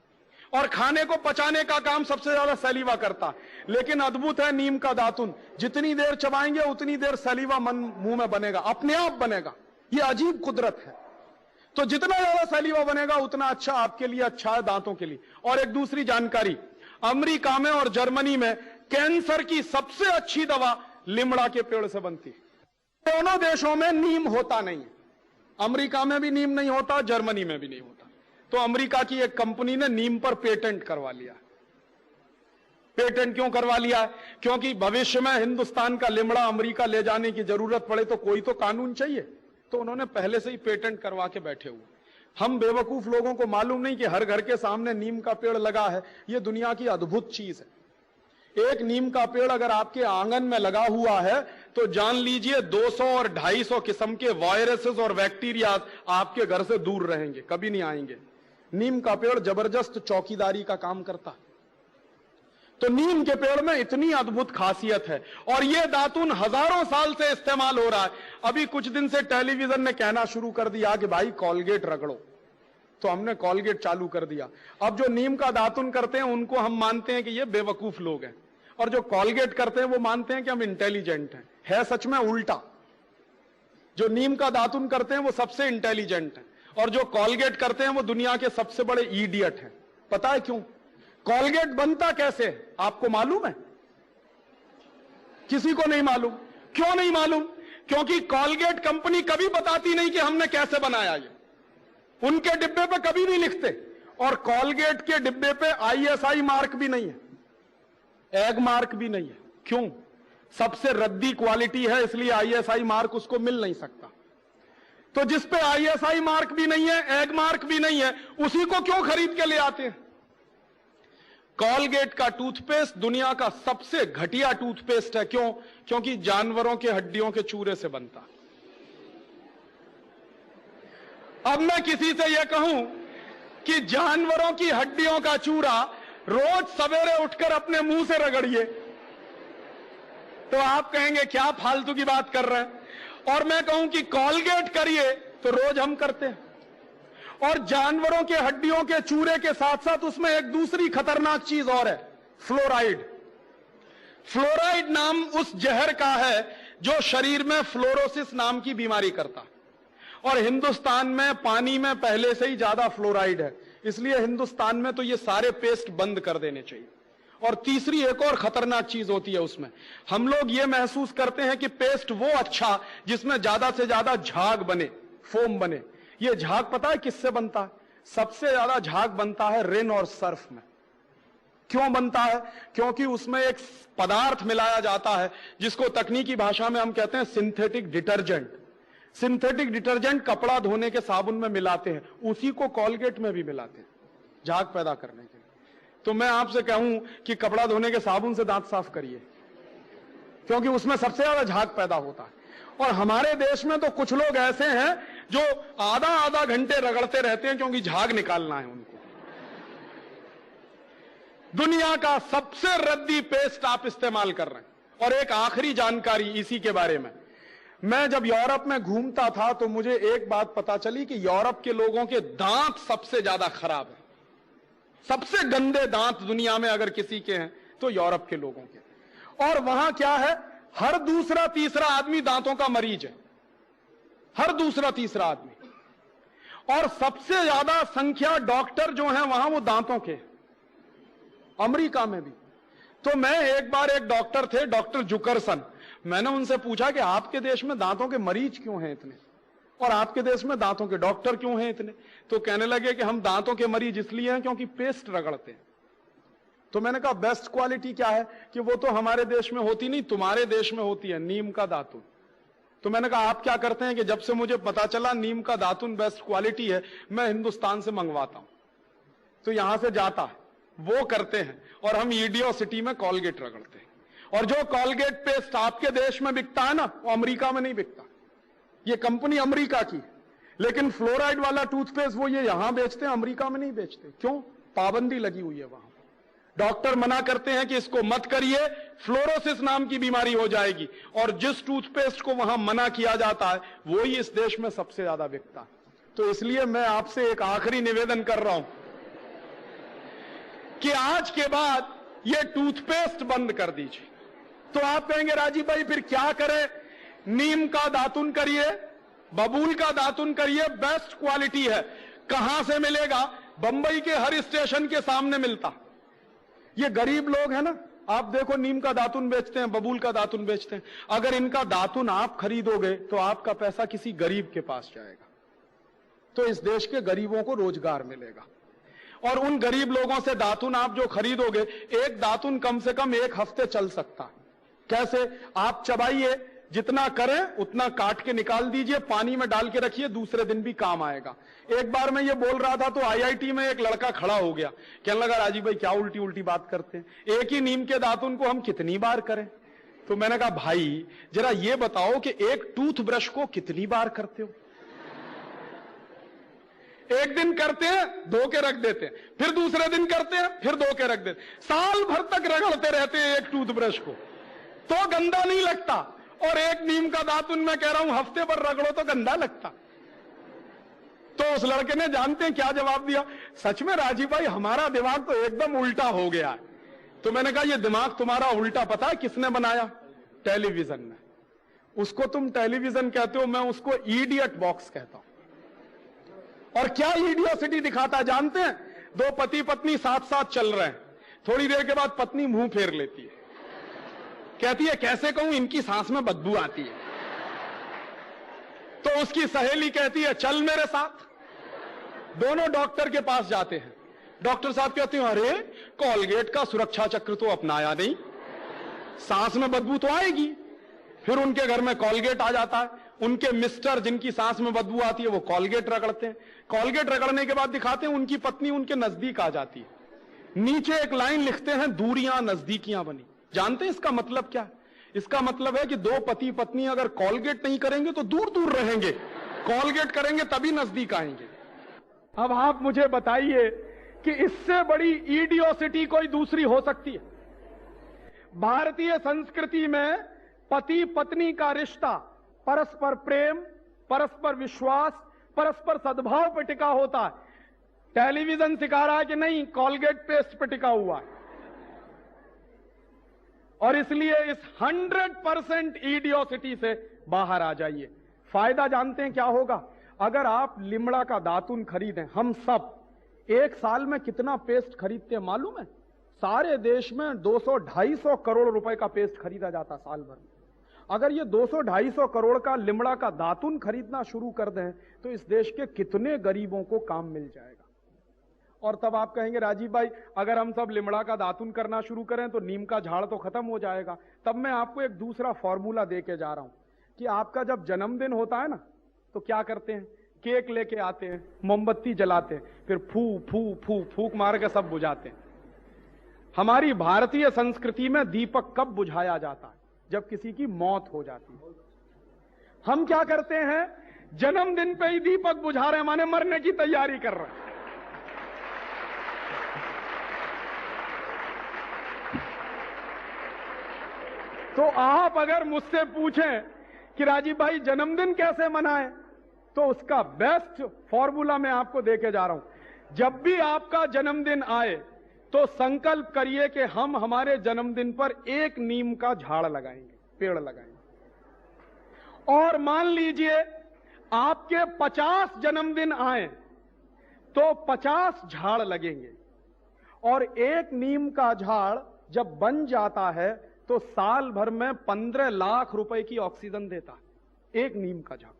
और खाने को पचाने का काम सबसे ज्यादा सलीवा करता है। लेकिन अद्भुत है नीम का दातुन, जितनी देर चबाएंगे उतनी देर सलीवा मुंह में बनेगा, अपने आप बनेगा। यह अजीब कुदरत है। तो जितना ज्यादा सलीवा बनेगा उतना अच्छा आपके लिए, अच्छा है दांतों के लिए। और एक दूसरी जानकारी, अमेरिका में और जर्मनी में कैंसर की सबसे अच्छी दवा लिमड़ा के पेड़ से बनती है। दोनों देशों में नीम होता नहीं है, अमेरिका में भी नीम नहीं होता, जर्मनी में भी नहीं होता। तो अमेरिका की एक कंपनी ने नीम पर पेटेंट करवा लिया। पेटेंट क्यों करवा लिया है? क्योंकि भविष्य में हिंदुस्तान का लिमड़ा अमेरिका ले जाने की जरूरत पड़े तो कोई तो कानून चाहिए, तो उन्होंने पहले से ही पेटेंट करवा के बैठे हुए। हम बेवकूफ लोगों को मालूम नहीं कि हर घर के सामने नीम का पेड़ लगा है। यह दुनिया की अद्भुत चीज है। एक नीम का पेड़ अगर आपके आंगन में लगा हुआ है तो जान लीजिए 200 और 250 किस्म के वायरसेस और बैक्टीरिया आपके घर से दूर रहेंगे, कभी नहीं आएंगे। नीम का पेड़ जबरदस्त चौकीदारी का काम करता है। तो नीम के पेड़ में इतनी अद्भुत खासियत है और यह दातुन हजारों साल से इस्तेमाल हो रहा है। अभी कुछ दिन से टेलीविजन ने कहना शुरू कर दिया कि भाई कॉलगेट रगड़ो, तो हमने कॉलगेट चालू कर दिया। अब जो नीम का दातुन करते हैं उनको हम मानते हैं कि ये बेवकूफ लोग हैं, और जो कॉलगेट करते हैं वो मानते हैं कि हम इंटेलिजेंट हैं। है सच में उल्टा। जो नीम का दातुन करते हैं वो सबसे इंटेलिजेंट हैं, और जो कॉलगेट करते हैं वो दुनिया के सबसे बड़े इडियट हैं। पता है क्यों? कॉलगेट बनता कैसे आपको मालूम है? किसी को नहीं मालूम। क्यों नहीं मालूम? क्योंकि कॉलगेट कंपनी कभी बताती नहीं कि हमने कैसे बनाया ये। उनके डिब्बे पे कभी नहीं लिखते, और कॉलगेट के डिब्बे पे ISI मार्क भी नहीं है, एग मार्क भी नहीं है। क्यों? सबसे रद्दी क्वालिटी है, इसलिए ISI मार्क उसको मिल नहीं सकता। तो जिस पे ISI मार्क भी नहीं है, एग मार्क भी नहीं है, उसी को क्यों खरीद के ले आते हैं? कॉलगेट का टूथपेस्ट दुनिया का सबसे घटिया टूथपेस्ट है। क्यों? क्योंकि जानवरों के हड्डियों के चूरे से बनता। अब मैं किसी से यह कहूं कि जानवरों की हड्डियों का चूरा रोज सवेरे उठकर अपने मुंह से रगड़िए, तो आप कहेंगे क्या फालतू की बात कर रहे हैं। और मैं कहूं कि कॉलगेट करिए, तो रोज हम करते हैं। और जानवरों के हड्डियों के चूरे के साथ साथ उसमें एक दूसरी खतरनाक चीज और है, फ्लोराइड। फ्लोराइड नाम उस जहर का है जो शरीर में फ्लोरोसिस नाम की बीमारी करता है। और हिंदुस्तान में पानी में पहले से ही ज्यादा फ्लोराइड है, इसलिए हिंदुस्तान में तो ये सारे पेस्ट बंद कर देने चाहिए। और तीसरी एक और खतरनाक चीज होती है उसमें, हम लोग ये महसूस करते हैं कि पेस्ट वो अच्छा जिसमें ज्यादा से ज्यादा झाग बने, फोम बने। ये झाग पता है किससे बनता है? सबसे ज्यादा झाग बनता है रिन और सर्फ में। क्यों बनता है? क्योंकि उसमें एक पदार्थ मिलाया जाता है जिसको तकनीकी भाषा में हम कहते हैं सिंथेटिक डिटर्जेंट। सिंथेटिक डिटर्जेंट कपड़ा धोने के साबुन में मिलाते हैं, उसी को कॉलगेट में भी मिलाते हैं झाग पैदा करने के लिए। तो मैं आपसे कहूं कि कपड़ा धोने के साबुन से दांत साफ करिए, क्योंकि उसमें सबसे ज्यादा झाग पैदा होता है। और हमारे देश में तो कुछ लोग ऐसे हैं जो आधा आधा घंटे रगड़ते रहते हैं क्योंकि झाग निकालना है उनको। दुनिया का सबसे रद्दी पेस्ट आप इस्तेमाल कर रहे हैं। और एक आखिरी जानकारी इसी के बारे में, मैं जब यूरोप में घूमता था तो मुझे एक बात पता चली कि यूरोप के लोगों के दांत सबसे ज्यादा खराब है। सबसे गंदे दांत दुनिया में अगर किसी के हैं तो यूरोप के लोगों के। और वहां क्या है, हर दूसरा तीसरा आदमी दांतों का मरीज है, हर दूसरा तीसरा आदमी। और सबसे ज्यादा संख्या डॉक्टर जो हैं वहां वो दांतों के, अमेरिका में भी। तो मैं एक बार, एक डॉक्टर थे, डॉक्टर जुकरसन, मैंने उनसे पूछा कि आपके देश में दांतों के मरीज क्यों हैं इतने, और आपके देश में दांतों के डॉक्टर क्यों हैं इतने? तो कहने लगे कि हम दांतों के मरीज इसलिए हैं क्योंकि पेस्ट रगड़ते हैं। तो मैंने कहा बेस्ट क्वालिटी क्या है? कि वो तो हमारे देश में होती नहीं, तुम्हारे देश में होती है, नीम का दातुन। तो मैंने कहा आप क्या करते हैं? कि जब से मुझे पता चला नीम का दातुन बेस्ट क्वालिटी है, मैं हिंदुस्तान से मंगवाता हूं। तो यहां से जाता है, वो करते हैं, और हम ईडियो सिटी में कॉलगेट रगड़ते हैं। और जो कॉलगेट पेस्ट आपके देश में बिकता है ना, वो अमेरिका में नहीं बिकता। ये कंपनी अमेरिका की, लेकिन फ्लोराइड वाला टूथपेस्ट वो ये यहां बेचते हैं, अमेरिका में नहीं बेचते। क्यों? पाबंदी लगी हुई है वहां। डॉक्टर मना करते हैं कि इसको मत करिए, फ्लोरोसिस नाम की बीमारी हो जाएगी। और जिस टूथपेस्ट को वहां मना किया जाता है वो ही इस देश में सबसे ज्यादा बिकता है। तो इसलिए मैं आपसे एक आखिरी निवेदन कर रहा हूं कि आज के बाद ये टूथपेस्ट बंद कर दीजिए। तो आप कहेंगे राजीव भाई फिर क्या करें? नीम का दातुन करिए, बबूल का दातुन करिए, बेस्ट क्वालिटी है। कहां से मिलेगा? बंबई के हर स्टेशन के सामने मिलता। ये गरीब लोग हैं ना, आप देखो नीम का दातुन बेचते हैं, बबूल का दातुन बेचते हैं। अगर इनका दातुन आप खरीदोगे तो आपका पैसा किसी गरीब के पास जाएगा, तो इस देश के गरीबों को रोजगार मिलेगा। और उन गरीब लोगों से दातुन आप जो खरीदोगे, एक दातुन कम से कम 1 हफ्ते चल सकता है। कैसे? आप चबाइए, जितना करें उतना काट के निकाल दीजिए, पानी में डाल के रखिए, दूसरे दिन भी काम आएगा। एक बार मैं ये बोल रहा था तो आईआईटी में एक लड़का खड़ा हो गया, कहने लगा राजीव भाई क्या उल्टी उल्टी बात करते हैं, एक ही नीम के दातुन को हम कितनी बार करें? तो मैंने कहा भाई जरा ये बताओ कि एक टूथब्रश को कितनी बार करते हो? एक दिन करते हैं, धो के रख देते हैं, फिर दूसरे दिन करते हैं, फिर धो के रख देते, साल भर तक रगड़ते रहते हैं एक टूथब्रश को, तो गंदा नहीं लगता। और एक नीम का दातुन मैं कह रहा हूं हफ्ते भर रगड़ो तो गंदा लगता। तो उस लड़के ने जानते हैं क्या जवाब दिया? सच में राजीव भाई हमारा दिमाग तो एकदम उल्टा हो गया है। तो मैंने कहा ये दिमाग तुम्हारा उल्टा पता है किसने बनाया? टेलीविजन ने। उसको तुम टेलीविजन कहते हो, मैं उसको इडियट बॉक्स कहता हूं। और क्या इडियोसिटी दिखाता जानते हैं? 2 पति पत्नी साथ साथ चल रहे हैं, थोड़ी देर के बाद पत्नी मुंह फेर लेती है, कहती है कैसे कहूं इनकी सांस में बदबू आती है। तो उसकी सहेली कहती है चल मेरे साथ। दोनों डॉक्टर के पास जाते हैं। डॉक्टर साहब कहते हैं अरे कॉलगेट का सुरक्षा चक्र तो अपनाया नहीं, सांस में बदबू तो आएगी। फिर उनके घर में कॉलगेट आ जाता है। उनके मिस्टर जिनकी सांस में बदबू आती है वो कॉलगेट रगड़ते हैं। कॉलगेट रगड़ने के बाद दिखाते हैं उनकी पत्नी उनके नजदीक आ जाती है। नीचे एक लाइन लिखते हैं दूरियां नजदीकियां बनी। जानते हैं इसका मतलब क्या? इसका मतलब है कि 2 पति पत्नी अगर कॉलगेट नहीं करेंगे तो दूर दूर रहेंगे, कॉलगेट करेंगे तभी नजदीक आएंगे। अब आप मुझे बताइए कि इससे बड़ी इडियोसिटी कोई दूसरी हो सकती है? भारतीय संस्कृति में पति पत्नी का रिश्ता परस्पर प्रेम, परस्पर विश्वास, परस्पर सद्भाव पर टिका होता है। टेलीविजन सिखा रहा है कि नहीं, कॉलगेट पेस्ट पर टिका हुआ है। और इसलिए इस 100% इडियोसिटी से बाहर आ जाइए। फायदा जानते हैं क्या होगा? अगर आप लिमड़ा का दातुन खरीदें, हम सब 1 साल में कितना पेस्ट खरीदते हैं मालूम है? सारे देश में 200-250 करोड़ रुपए का पेस्ट खरीदा जाता साल भर में। अगर ये 200-250 करोड़ का लिमड़ा का दातुन खरीदना शुरू कर दें तो इस देश के कितने गरीबों को काम मिल जाएगा। और तब आप कहेंगे राजीव भाई अगर हम सब लिमड़ा का दातुन करना शुरू करें तो नीम का झाड़ तो खत्म हो जाएगा। तब मैं आपको एक दूसरा फॉर्मूला देके जा रहा हूं कि आपका जब जन्मदिन होता है ना तो क्या करते हैं? केक लेके आते हैं, मोमबत्ती जलाते हैं, फिर फू फू फू फूक मार के सब बुझाते हैं। हमारी भारतीय संस्कृति में दीपक कब बुझाया जाता है? जब किसी की मौत हो जाती है। हम क्या करते हैं? जन्मदिन पे ही दीपक बुझा रहे हैं, माने मरने की तैयारी कर रहे हैं। तो आप अगर मुझसे पूछें कि राजीव भाई जन्मदिन कैसे मनाएं, तो उसका बेस्ट फॉर्मूला मैं आपको देके जा रहा हूं। जब भी आपका जन्मदिन आए तो संकल्प करिए कि हम हमारे जन्मदिन पर 1 नीम का झाड़ लगाएंगे, पेड़ लगाएंगे। और मान लीजिए आपके 50 जन्मदिन आए तो 50 झाड़ लगेंगे। और 1 नीम का झाड़ जब बन जाता है तो साल भर में 15 लाख रुपए की ऑक्सीजन देता है 1 नीम का झाड़।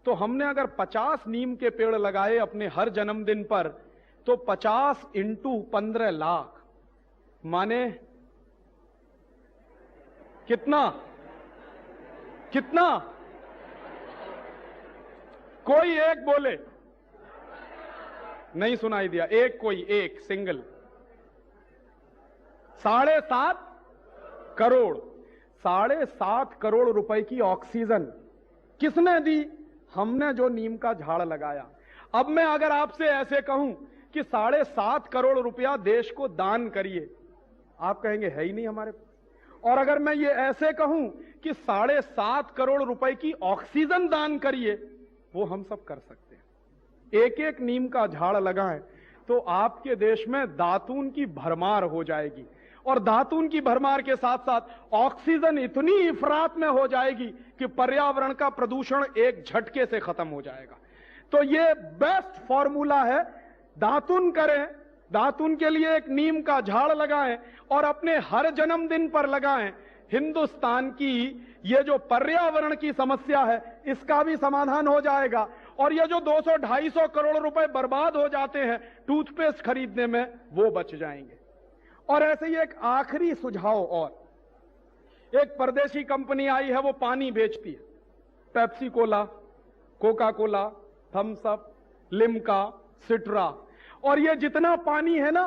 तो हमने अगर 50 नीम के पेड़ लगाए अपने हर जन्मदिन पर तो 50 इंटू 15 लाख माने कितना? कितना? कोई एक बोले, नहीं सुनाई दिया। एक कोई एक सिंगल 7.5 करोड़ 7.5 करोड़ रुपए की ऑक्सीजन किसने दी? हमने जो नीम का झाड़ लगाया। अब मैं अगर आपसे ऐसे कहूं कि 7.5 करोड़ रुपया देश को दान करिए, आप कहेंगे है ही नहीं हमारे पास। और अगर मैं ये ऐसे कहूं कि 7.5 करोड़ रुपए की ऑक्सीजन दान करिए, वो हम सब कर सकते हैं। एक एक नीम का झाड़ लगाएं तो आपके देश में दातून की भरमार हो जाएगी। और दातून की भरमार के साथ साथ ऑक्सीजन इतनी इफरात में हो जाएगी कि पर्यावरण का प्रदूषण एक झटके से खत्म हो जाएगा। तो ये बेस्ट फॉर्मूला है। दातून करें, दातून के लिए 1 नीम का झाड़ लगाएं और अपने हर जन्मदिन पर लगाएं। हिंदुस्तान की ये जो पर्यावरण की समस्या है इसका भी समाधान हो जाएगा और ये जो 200-250 करोड़ रुपए बर्बाद हो जाते हैं टूथपेस्ट खरीदने में, वो बच जाएंगे। और ऐसे ही एक आखिरी सुझाव और, एक परदेशी कंपनी आई है, वो पानी बेचती है, Pepsi cola, Coca cola, Thums Up, Limca, Citra, और ये जितना पानी है ना,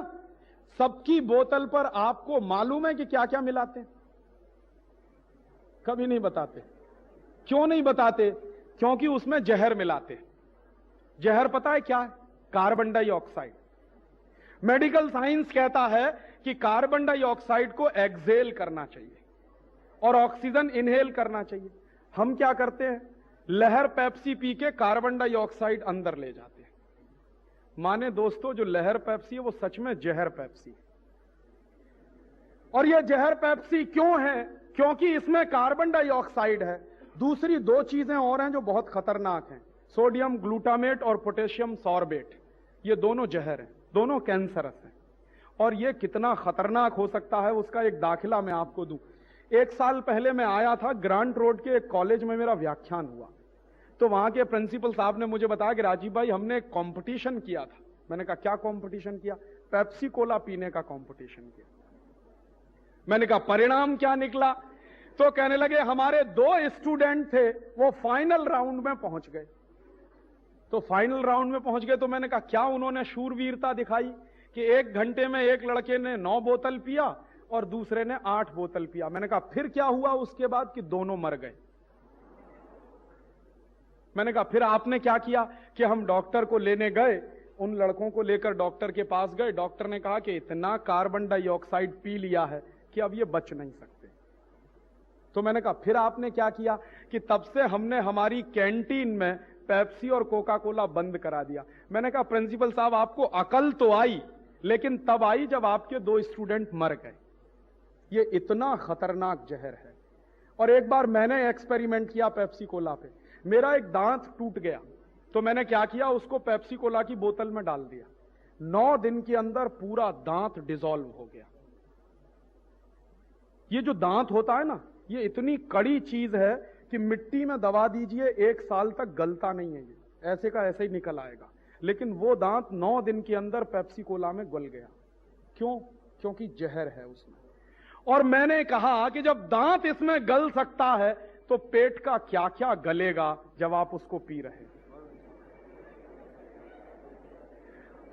सबकी बोतल पर आपको मालूम है कि क्या क्या मिलाते हैं? कभी नहीं बताते। क्यों नहीं बताते? क्योंकि उसमें जहर मिलाते हैं। जहर पता है क्या है? Carbon dioxide. मेडिकल साइंस कहता है कि कार्बन डाइऑक्साइड को एक्सेल करना चाहिए और ऑक्सीजन इनहेल करना चाहिए। हम क्या करते हैं? लहर पेप्सी पी के कार्बन डाइऑक्साइड अंदर ले जाते हैं। माने दोस्तों, जो लहर पेप्सी है वो सच में जहर पेप्सी है। और यह जहर पेप्सी क्यों है? क्योंकि इसमें कार्बन डाइऑक्साइड है। दूसरी दो चीजें और हैं जो बहुत खतरनाक हैं, सोडियम ग्लूटामेट और पोटेशियम सॉर्बेट। ये दोनों जहर हैं, दोनों कैंसरस हैं। और ये कितना खतरनाक हो सकता है उसका एक दाखिला मैं आपको दूं। 1 साल पहले मैं आया था, ग्रांट रोड के एक कॉलेज में मेरा व्याख्यान हुआ, तो वहां के प्रिंसिपल साहब ने मुझे बताया कि राजीव भाई, हमने एक कॉम्पिटिशन किया था। मैंने कहा क्या कॉम्पिटिशन किया? पेप्सी कोला पीने का कॉम्पिटिशन किया। मैंने कहा परिणाम क्या निकला? तो कहने लगे हमारे 2 स्टूडेंट थे, वो फाइनल राउंड में पहुंच गए। तो फाइनल राउंड में पहुंच गए तो मैंने कहा क्या उन्होंने शूरवीरता दिखाई कि 1 घंटे में एक लड़के ने 9 बोतल पिया और दूसरे ने 8 बोतल पिया। मैंने कहा फिर क्या हुआ उसके बाद? कि दोनों मर गए। मैंने कहा फिर आपने क्या किया? कि हम डॉक्टर को लेने गए, उन लड़कों को लेकर डॉक्टर के पास गए। डॉक्टर ने कहा कि इतना कार्बन डाइऑक्साइड पी लिया है कि अब ये बच नहीं सकते। तो मैंने कहा फिर आपने क्या किया? कि तब से हमने हमारी कैंटीन में पेप्सी और कोका कोला बंद करा दिया। मैंने कहा प्रिंसिपल साहब, आपको अकल तो आई, लेकिन तब आई जब आपके 2 स्टूडेंट मर गए। ये इतना खतरनाक जहर है। और एक बार मैंने एक्सपेरिमेंट किया पेप्सी कोला पे, मेरा एक दांत टूट गया, तो मैंने क्या किया? उसको पेप्सी कोला की बोतल में डाल दिया। 9 दिन के अंदर पूरा दांत डिसॉल्व हो गया। ये जो दांत होता है ना, ये इतनी कड़ी चीज है कि मिट्टी में दबा दीजिए 1 साल तक गलता नहीं है, ये ऐसे का ऐसे ही निकल आएगा। लेकिन वो दांत 9 दिन के अंदर पेप्सी कोला में गल गया। क्यों? क्योंकि जहर है उसमें। और मैंने कहा कि जब दांत इसमें गल सकता है तो पेट का क्या क्या गलेगा जब आप उसको पी रहे हैं।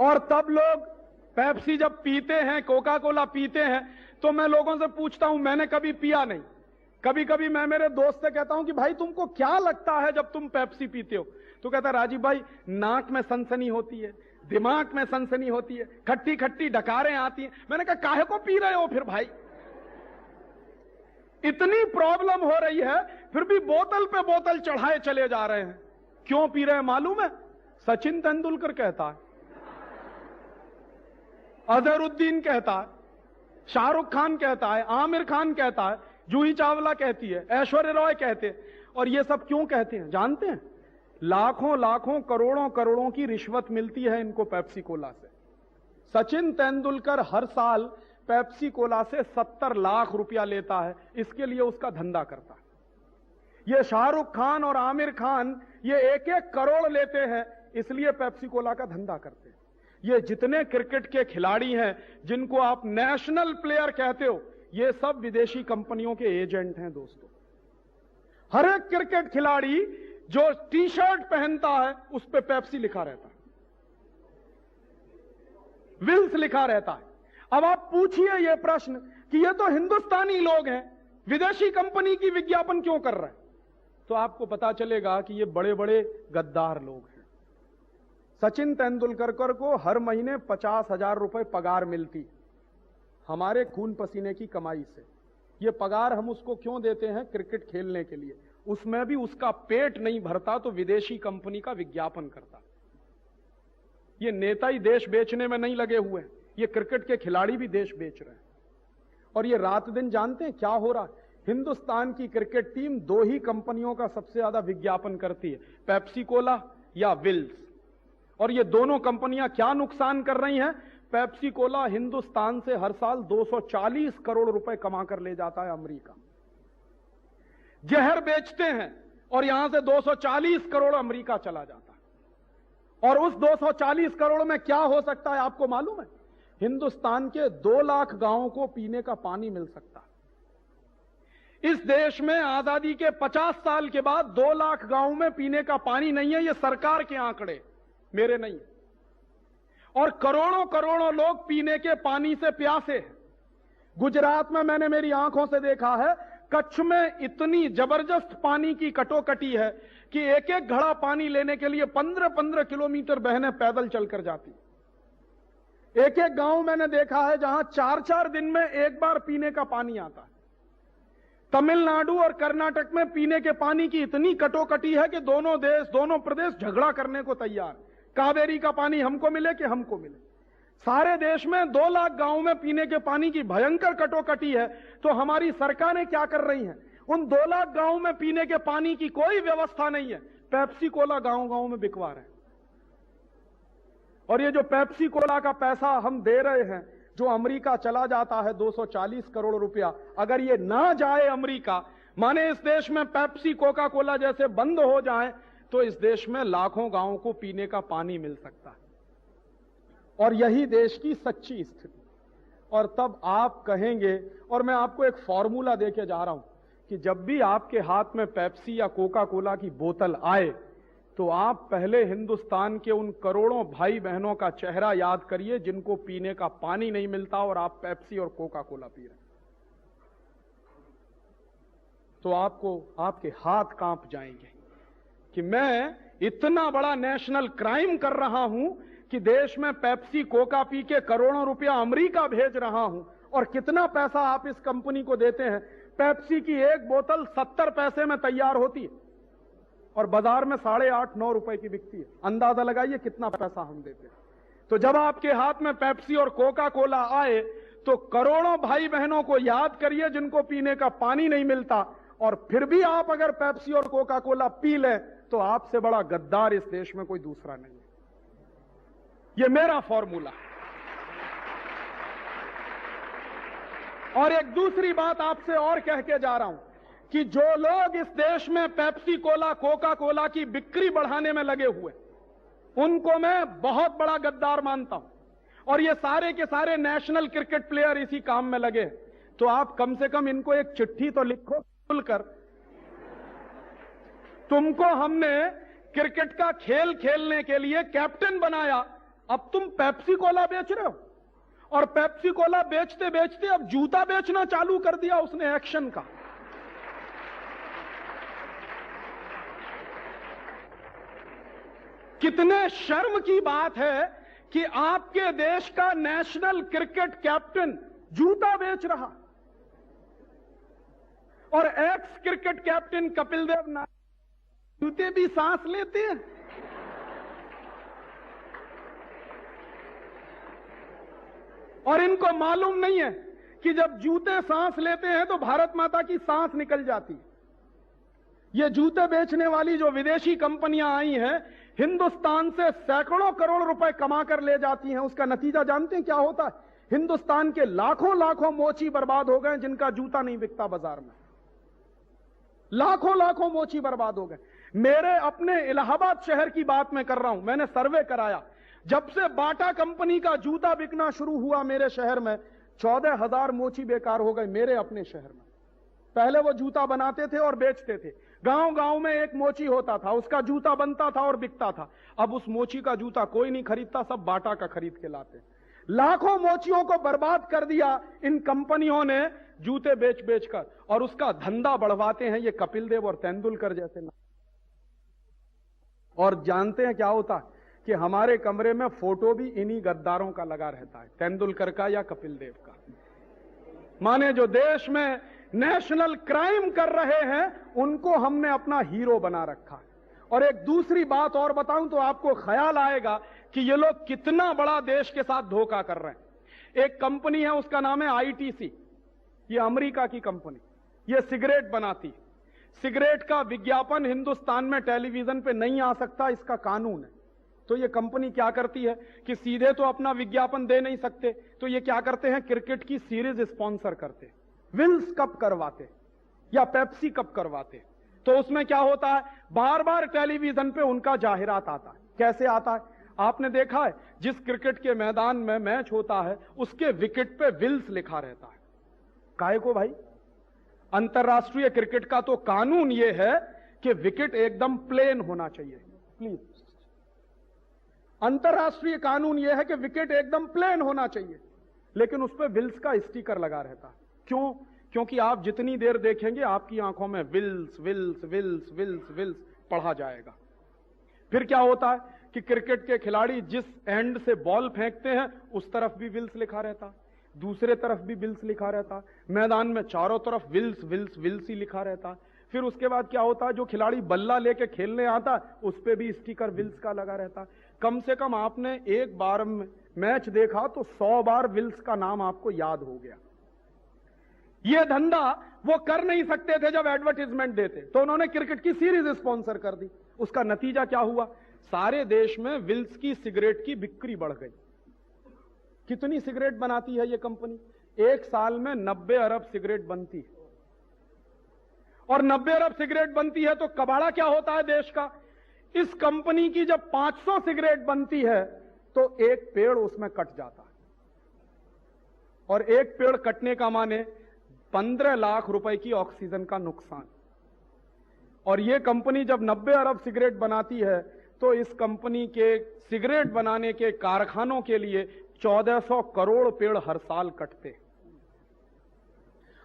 और तब लोग पेप्सी जब पीते हैं, कोका कोला पीते हैं, तो मैं लोगों से पूछता हूं, मैंने कभी पिया नहीं। कभी कभी मैं मेरे दोस्त से कहता हूं कि भाई तुमको क्या लगता है जब तुम पेप्सी पीते हो? तो कहता राजीव भाई, नाक में सनसनी होती है, दिमाग में सनसनी होती है, खट्टी खट्टी डकारें आती हैं। मैंने कहा काहे को पी रहे हो फिर भाई? इतनी प्रॉब्लम हो रही है, फिर भी बोतल पे बोतल चढ़ाए चले जा रहे हैं। क्यों पी रहे हैं मालूम है? सचिन तेंदुलकर कहता है, अजहरुद्दीन कहता है, शाहरुख खान कहता है, आमिर खान कहता है, जूही चावला कहती है, ऐश्वर्या रॉय कहते हैं। और ये सब क्यों कहते हैं जानते हैं? लाखों लाखों करोड़ों करोड़ों की रिश्वत मिलती है इनको पेप्सी कोला से। सचिन तेंदुलकर हर साल पेप्सी कोला से 70 लाख रुपया लेता है, इसके लिए उसका धंधा करता है। ये शाहरुख खान और आमिर खान ये 1-1 करोड़ लेते हैं, इसलिए पेप्सी कोला का धंधा करते हैं। ये जितने क्रिकेट के खिलाड़ी हैं जिनको आप नेशनल प्लेयर कहते हो, ये सब विदेशी कंपनियों के एजेंट हैं दोस्तों। हर एक क्रिकेट खिलाड़ी जो टी-शर्ट पहनता है उस पे पेप्सी लिखा रहता है, विल्स लिखा रहता है। अब आप पूछिए ये प्रश्न कि ये तो हिंदुस्तानी लोग हैं, विदेशी कंपनी की विज्ञापन क्यों कर रहे हैं? तो आपको पता चलेगा कि ये बड़े बड़े गद्दार लोग हैं। सचिन तेंदुलकर को हर महीने 50,000 रुपए पगार मिलती, हमारे खून पसीने की कमाई से। ये पगार हम उसको क्यों देते हैं? क्रिकेट खेलने के लिए। उसमें भी उसका पेट नहीं भरता तो विदेशी कंपनी का विज्ञापन करता। ये नेता ही देश बेचने में नहीं लगे हुए, ये क्रिकेट के खिलाड़ी भी देश बेच रहे हैं। और ये रात दिन जानते हैं क्या हो रहा है? हिंदुस्तान की क्रिकेट टीम 2 ही कंपनियों का सबसे ज्यादा विज्ञापन करती है, पेप्सी कोला या विल्स। और ये दोनों कंपनियां क्या नुकसान कर रही हैं? पेप्सी कोला हिंदुस्तान से हर साल 240 करोड़ रुपए कमा कर ले जाता है अमेरिका। जहर बेचते हैं और यहां से 240 करोड़ अमेरिका चला जाता है। और उस 240 करोड़ में क्या हो सकता है आपको मालूम है? हिंदुस्तान के 2 लाख गांवों को पीने का पानी मिल सकता है। इस देश में आजादी के 50 साल के बाद 2 लाख गांवों में पीने का पानी नहीं है। ये सरकार के आंकड़े, मेरे नहीं। और करोड़ों करोड़ों लोग पीने के पानी से प्यासे हैं। गुजरात में मैंने मेरी आंखों से देखा है, कच्छ में इतनी जबरदस्त पानी की कटोकटी है कि एक एक घड़ा पानी लेने के लिए 15-15 किलोमीटर बहनें पैदल चलकर जाती। एक एक गांव मैंने देखा है जहां 4-4 दिन में एक बार पीने का पानी आता है। तमिलनाडु और कर्नाटक में पीने के पानी की इतनी कटोकटी है कि दोनों देश, दोनों प्रदेश झगड़ा करने को तैयार। कावेरी का पानी हमको मिले कि हमको मिले। सारे देश में 2 लाख गांवों में पीने के पानी की भयंकर कटोकटी है, तो हमारी सरकारें क्या कर रही हैं? उन 2 लाख गांवों में पीने के पानी की कोई व्यवस्था नहीं है। पेप्सी कोला गांव गांव में बिकवा रहे हैं। और ये जो पेप्सी कोला का पैसा हम दे रहे हैं, जो अमेरिका चला जाता है 240 करोड़ रुपया, अगर ये ना जाए अमेरिका, माने इस देश में पेप्सी कोका कोला जैसे बंद हो जाए, तो इस देश में लाखों गांवों को पीने का पानी मिल सकता है। और यही देश की सच्ची स्थिति। और तब आप कहेंगे, और मैं आपको एक फॉर्मूला देके जा रहा हूं कि जब भी आपके हाथ में पेप्सी या कोका कोला की बोतल आए, तो आप पहले हिंदुस्तान के उन करोड़ों भाई बहनों का चेहरा याद करिए जिनको पीने का पानी नहीं मिलता और आप पेप्सी और कोका कोला पी रहे हैं। तो आपको, आपके हाथ कांप जाएंगे कि मैं इतना बड़ा नेशनल क्राइम कर रहा हूं कि देश में पेप्सी कोका पी के करोड़ों रुपया अमेरिका भेज रहा हूं। और कितना पैसा आप इस कंपनी को देते हैं? पेप्सी की एक बोतल 70 पैसे में तैयार होती है और बाजार में 8.5-9 रुपए की बिकती है। अंदाजा लगाइए कितना पैसा हम देते हैं। तो जब आपके हाथ में पेप्सी और कोका कोला आए, तो करोड़ों भाई बहनों को याद करिए जिनको पीने का पानी नहीं मिलता। और फिर भी आप अगर पेप्सी और कोका कोला पी लें, तो आपसे बड़ा गद्दार इस देश में कोई दूसरा नहीं है। ये मेरा फॉर्मूला है। और एक दूसरी बात आपसे और कह के जा रहा हूं कि जो लोग इस देश में पेप्सी कोला, कोका कोला की बिक्री बढ़ाने में लगे हुए, उनको मैं बहुत बड़ा गद्दार मानता हूं। और ये सारे के सारे नेशनल क्रिकेट प्लेयर इसी काम में लगे। तो आप कम से कम इनको एक चिट्ठी तो लिखो खुलकर, तुमको हमने क्रिकेट का खेल खेलने के लिए कैप्टन बनाया, अब तुम पेप्सी कोला बेच रहे हो। और पेप्सी कोला बेचते बेचते अब जूता बेचना चालू कर दिया उसने, एक्शन का। कितने शर्म की बात है कि आपके देश का नेशनल क्रिकेट कैप्टन जूता बेच रहा। और x cricket captain Kapil Dev ना जूते भी सांस लेते हैं। और इनको मालूम नहीं है कि जब जूते सांस लेते हैं तो भारत माता की सांस निकल जाती है। ये जूते बेचने वाली जो विदेशी कंपनियां आई हैं, हिंदुस्तान से सैकड़ों करोड़ रुपए कमा कर ले जाती हैं। उसका नतीजा जानते हैं क्या होता है? हिंदुस्तान के लाखों लाखों मोची बर्बाद हो गए जिनका जूता नहीं बिकता बाजार में। लाखों लाखों मोची बर्बाद हो गए। मेरे अपने इलाहाबाद शहर की बात मैं कर रहा हूं। मैंने सर्वे कराया, जब से बाटा कंपनी का जूता बिकना शुरू हुआ मेरे शहर में, 14,000 मोची बेकार हो गए मेरे अपने शहर में। पहले वो जूता बनाते थे और बेचते थे। गांव गांव में एक मोची होता था, उसका जूता बनता था और बिकता था। अब उस मोची का जूता कोई नहीं खरीदता, सब बाटा का खरीद के लाते। लाखों मोचियों को बर्बाद कर दिया इन कंपनियों ने जूते बेच बेच कर। और उसका धंधा बढ़वाते हैं ये कपिल देव और तेंदुलकर जैसे। और जानते हैं क्या होता है कि हमारे कमरे में फोटो भी इन्हीं गद्दारों का लगा रहता है, तेंदुलकर का या कपिल देव का। माने जो देश में नेशनल क्राइम कर रहे हैं उनको हमने अपना हीरो बना रखा है। और एक दूसरी बात और बताऊं तो आपको ख्याल आएगा कि ये लोग कितना बड़ा देश के साथ धोखा कर रहे हैं। एक कंपनी है, उसका नाम है आईटीसी। ये अमेरिका की कंपनी, ये सिगरेट बनाती है। सिगरेट का विज्ञापन हिंदुस्तान में टेलीविजन पे नहीं आ सकता, इसका कानून है। तो ये कंपनी क्या करती है कि सीधे तो अपना विज्ञापन दे नहीं सकते, तो ये क्या करते हैं, क्रिकेट की सीरीज स्पॉन्सर करते, विल्स कप करवाते या पेप्सी कप करवाते। तो उसमें क्या होता है, बार बार टेलीविजन पे उनका जाहिरात आता है। कैसे आता है? आपने देखा है जिस क्रिकेट के मैदान में मैच होता है उसके विकेट पे विल्स लिखा रहता है। काहे को भाई? अंतरराष्ट्रीय क्रिकेट का तो कानून यह है कि विकेट एकदम प्लेन होना चाहिए। प्लीज, अंतरराष्ट्रीय कानून यह है कि विकेट एकदम प्लेन होना चाहिए, लेकिन उस पर विल्स का स्टिकर लगा रहता है। क्यों? क्योंकि आप जितनी देर देखेंगे आपकी आंखों में Wills Wills Wills Wills Wills पढ़ा जाएगा। फिर क्या होता है कि क्रिकेट के खिलाड़ी जिस एंड से बॉल फेंकते हैं उस तरफ भी विल्स लिखा रहता, दूसरे तरफ भी विल्स लिखा रहता, मैदान में चारों तरफ विल्स विल्स विल्स ही लिखा रहता। फिर उसके बाद क्या होता है, जो खिलाड़ी बल्ला लेके खेलने आता उस पे भी स्टिकर विल्स का लगा रहता। कम से कम आपने एक बार मैच देखा तो 100 बार विल्स का नाम आपको याद हो गया। यह धंधा वो कर नहीं सकते थे जब एडवर्टाइजमेंट देते, तो उन्होंने क्रिकेट की सीरीज स्पॉन्सर कर दी। उसका नतीजा क्या हुआ? सारे देश में विल्स की सिगरेट की बिक्री बढ़ गई। कितनी सिगरेट बनाती है यह कंपनी? एक साल में 90 अरब सिगरेट बनती है। और 90 अरब सिगरेट बनती है तो कबाड़ा क्या होता है देश का? इस कंपनी की जब 500 सिगरेट बनती है तो एक पेड़ उसमें कट जाता है, और एक पेड़ कटने का माने 15 लाख रुपए की ऑक्सीजन का नुकसान। और यह कंपनी जब 90 अरब सिगरेट बनाती है तो इस कंपनी के सिगरेट बनाने के कारखानों के लिए 1400 करोड़ पेड़ हर साल कटते।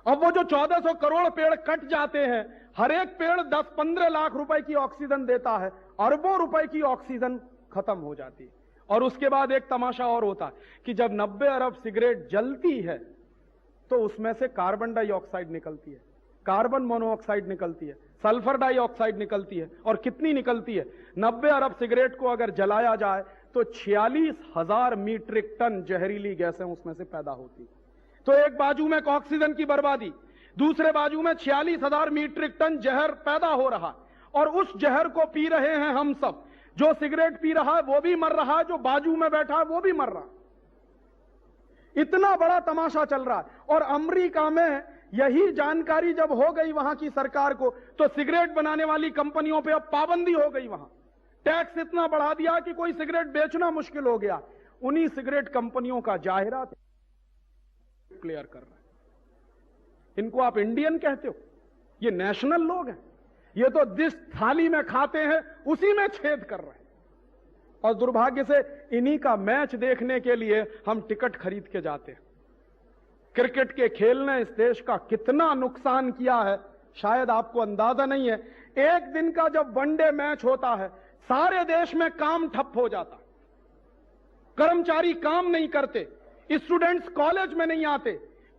अब वो जो 1400 करोड़ पेड़ कट जाते हैं, हर एक पेड़ 10-15 लाख रुपए की ऑक्सीजन देता है, अरबों रुपए की ऑक्सीजन खत्म हो जाती है। और उसके बाद एक तमाशा और होता है कि जब 90 अरब सिगरेट जलती है तो उसमें से कार्बन डाइऑक्साइड निकलती है, कार्बन मोनोऑक्साइड निकलती है, सल्फर डाइऑक्साइड निकलती है। और कितनी निकलती है? 90 अरब सिगरेट को अगर जलाया जाए तो 46,000 मीट्रिक टन जहरीली गैसें उसमें से पैदा होती है। तो एक बाजू में ऑक्सीजन की बर्बादी, दूसरे बाजू में 46,000 मीट्रिक टन जहर पैदा हो रहा, और उस जहर को पी रहे हैं हम सब। जो सिगरेट पी रहा है वो भी मर रहा है, जो बाजू में बैठा है वो भी मर रहा है। इतना बड़ा तमाशा चल रहा है। और अमेरिका में यही जानकारी जब हो गई वहां की सरकार को, तो सिगरेट बनाने वाली कंपनियों पे अब पाबंदी हो गई। वहां टैक्स इतना बढ़ा दिया कि कोई सिगरेट बेचना मुश्किल हो गया। उन्हीं सिगरेट कंपनियों का जाहिरात क्लियर कर रहा है। इनको आप इंडियन कहते हो? ये नेशनल लोग हैं। ये तो जिस थाली में खाते हैं उसी में छेद कर रहे हैं। और दुर्भाग्य से इन्हीं का मैच देखने के लिए हम टिकट खरीद के जाते हैं। क्रिकेट के खेल ने इस देश का कितना नुकसान किया है शायद आपको अंदाजा नहीं है। एक दिन का जब वनडे मैच होता है सारे देश में काम ठप हो जाता, कर्मचारी काम नहीं करते, स्टूडेंट्स कॉलेज में नहीं आते,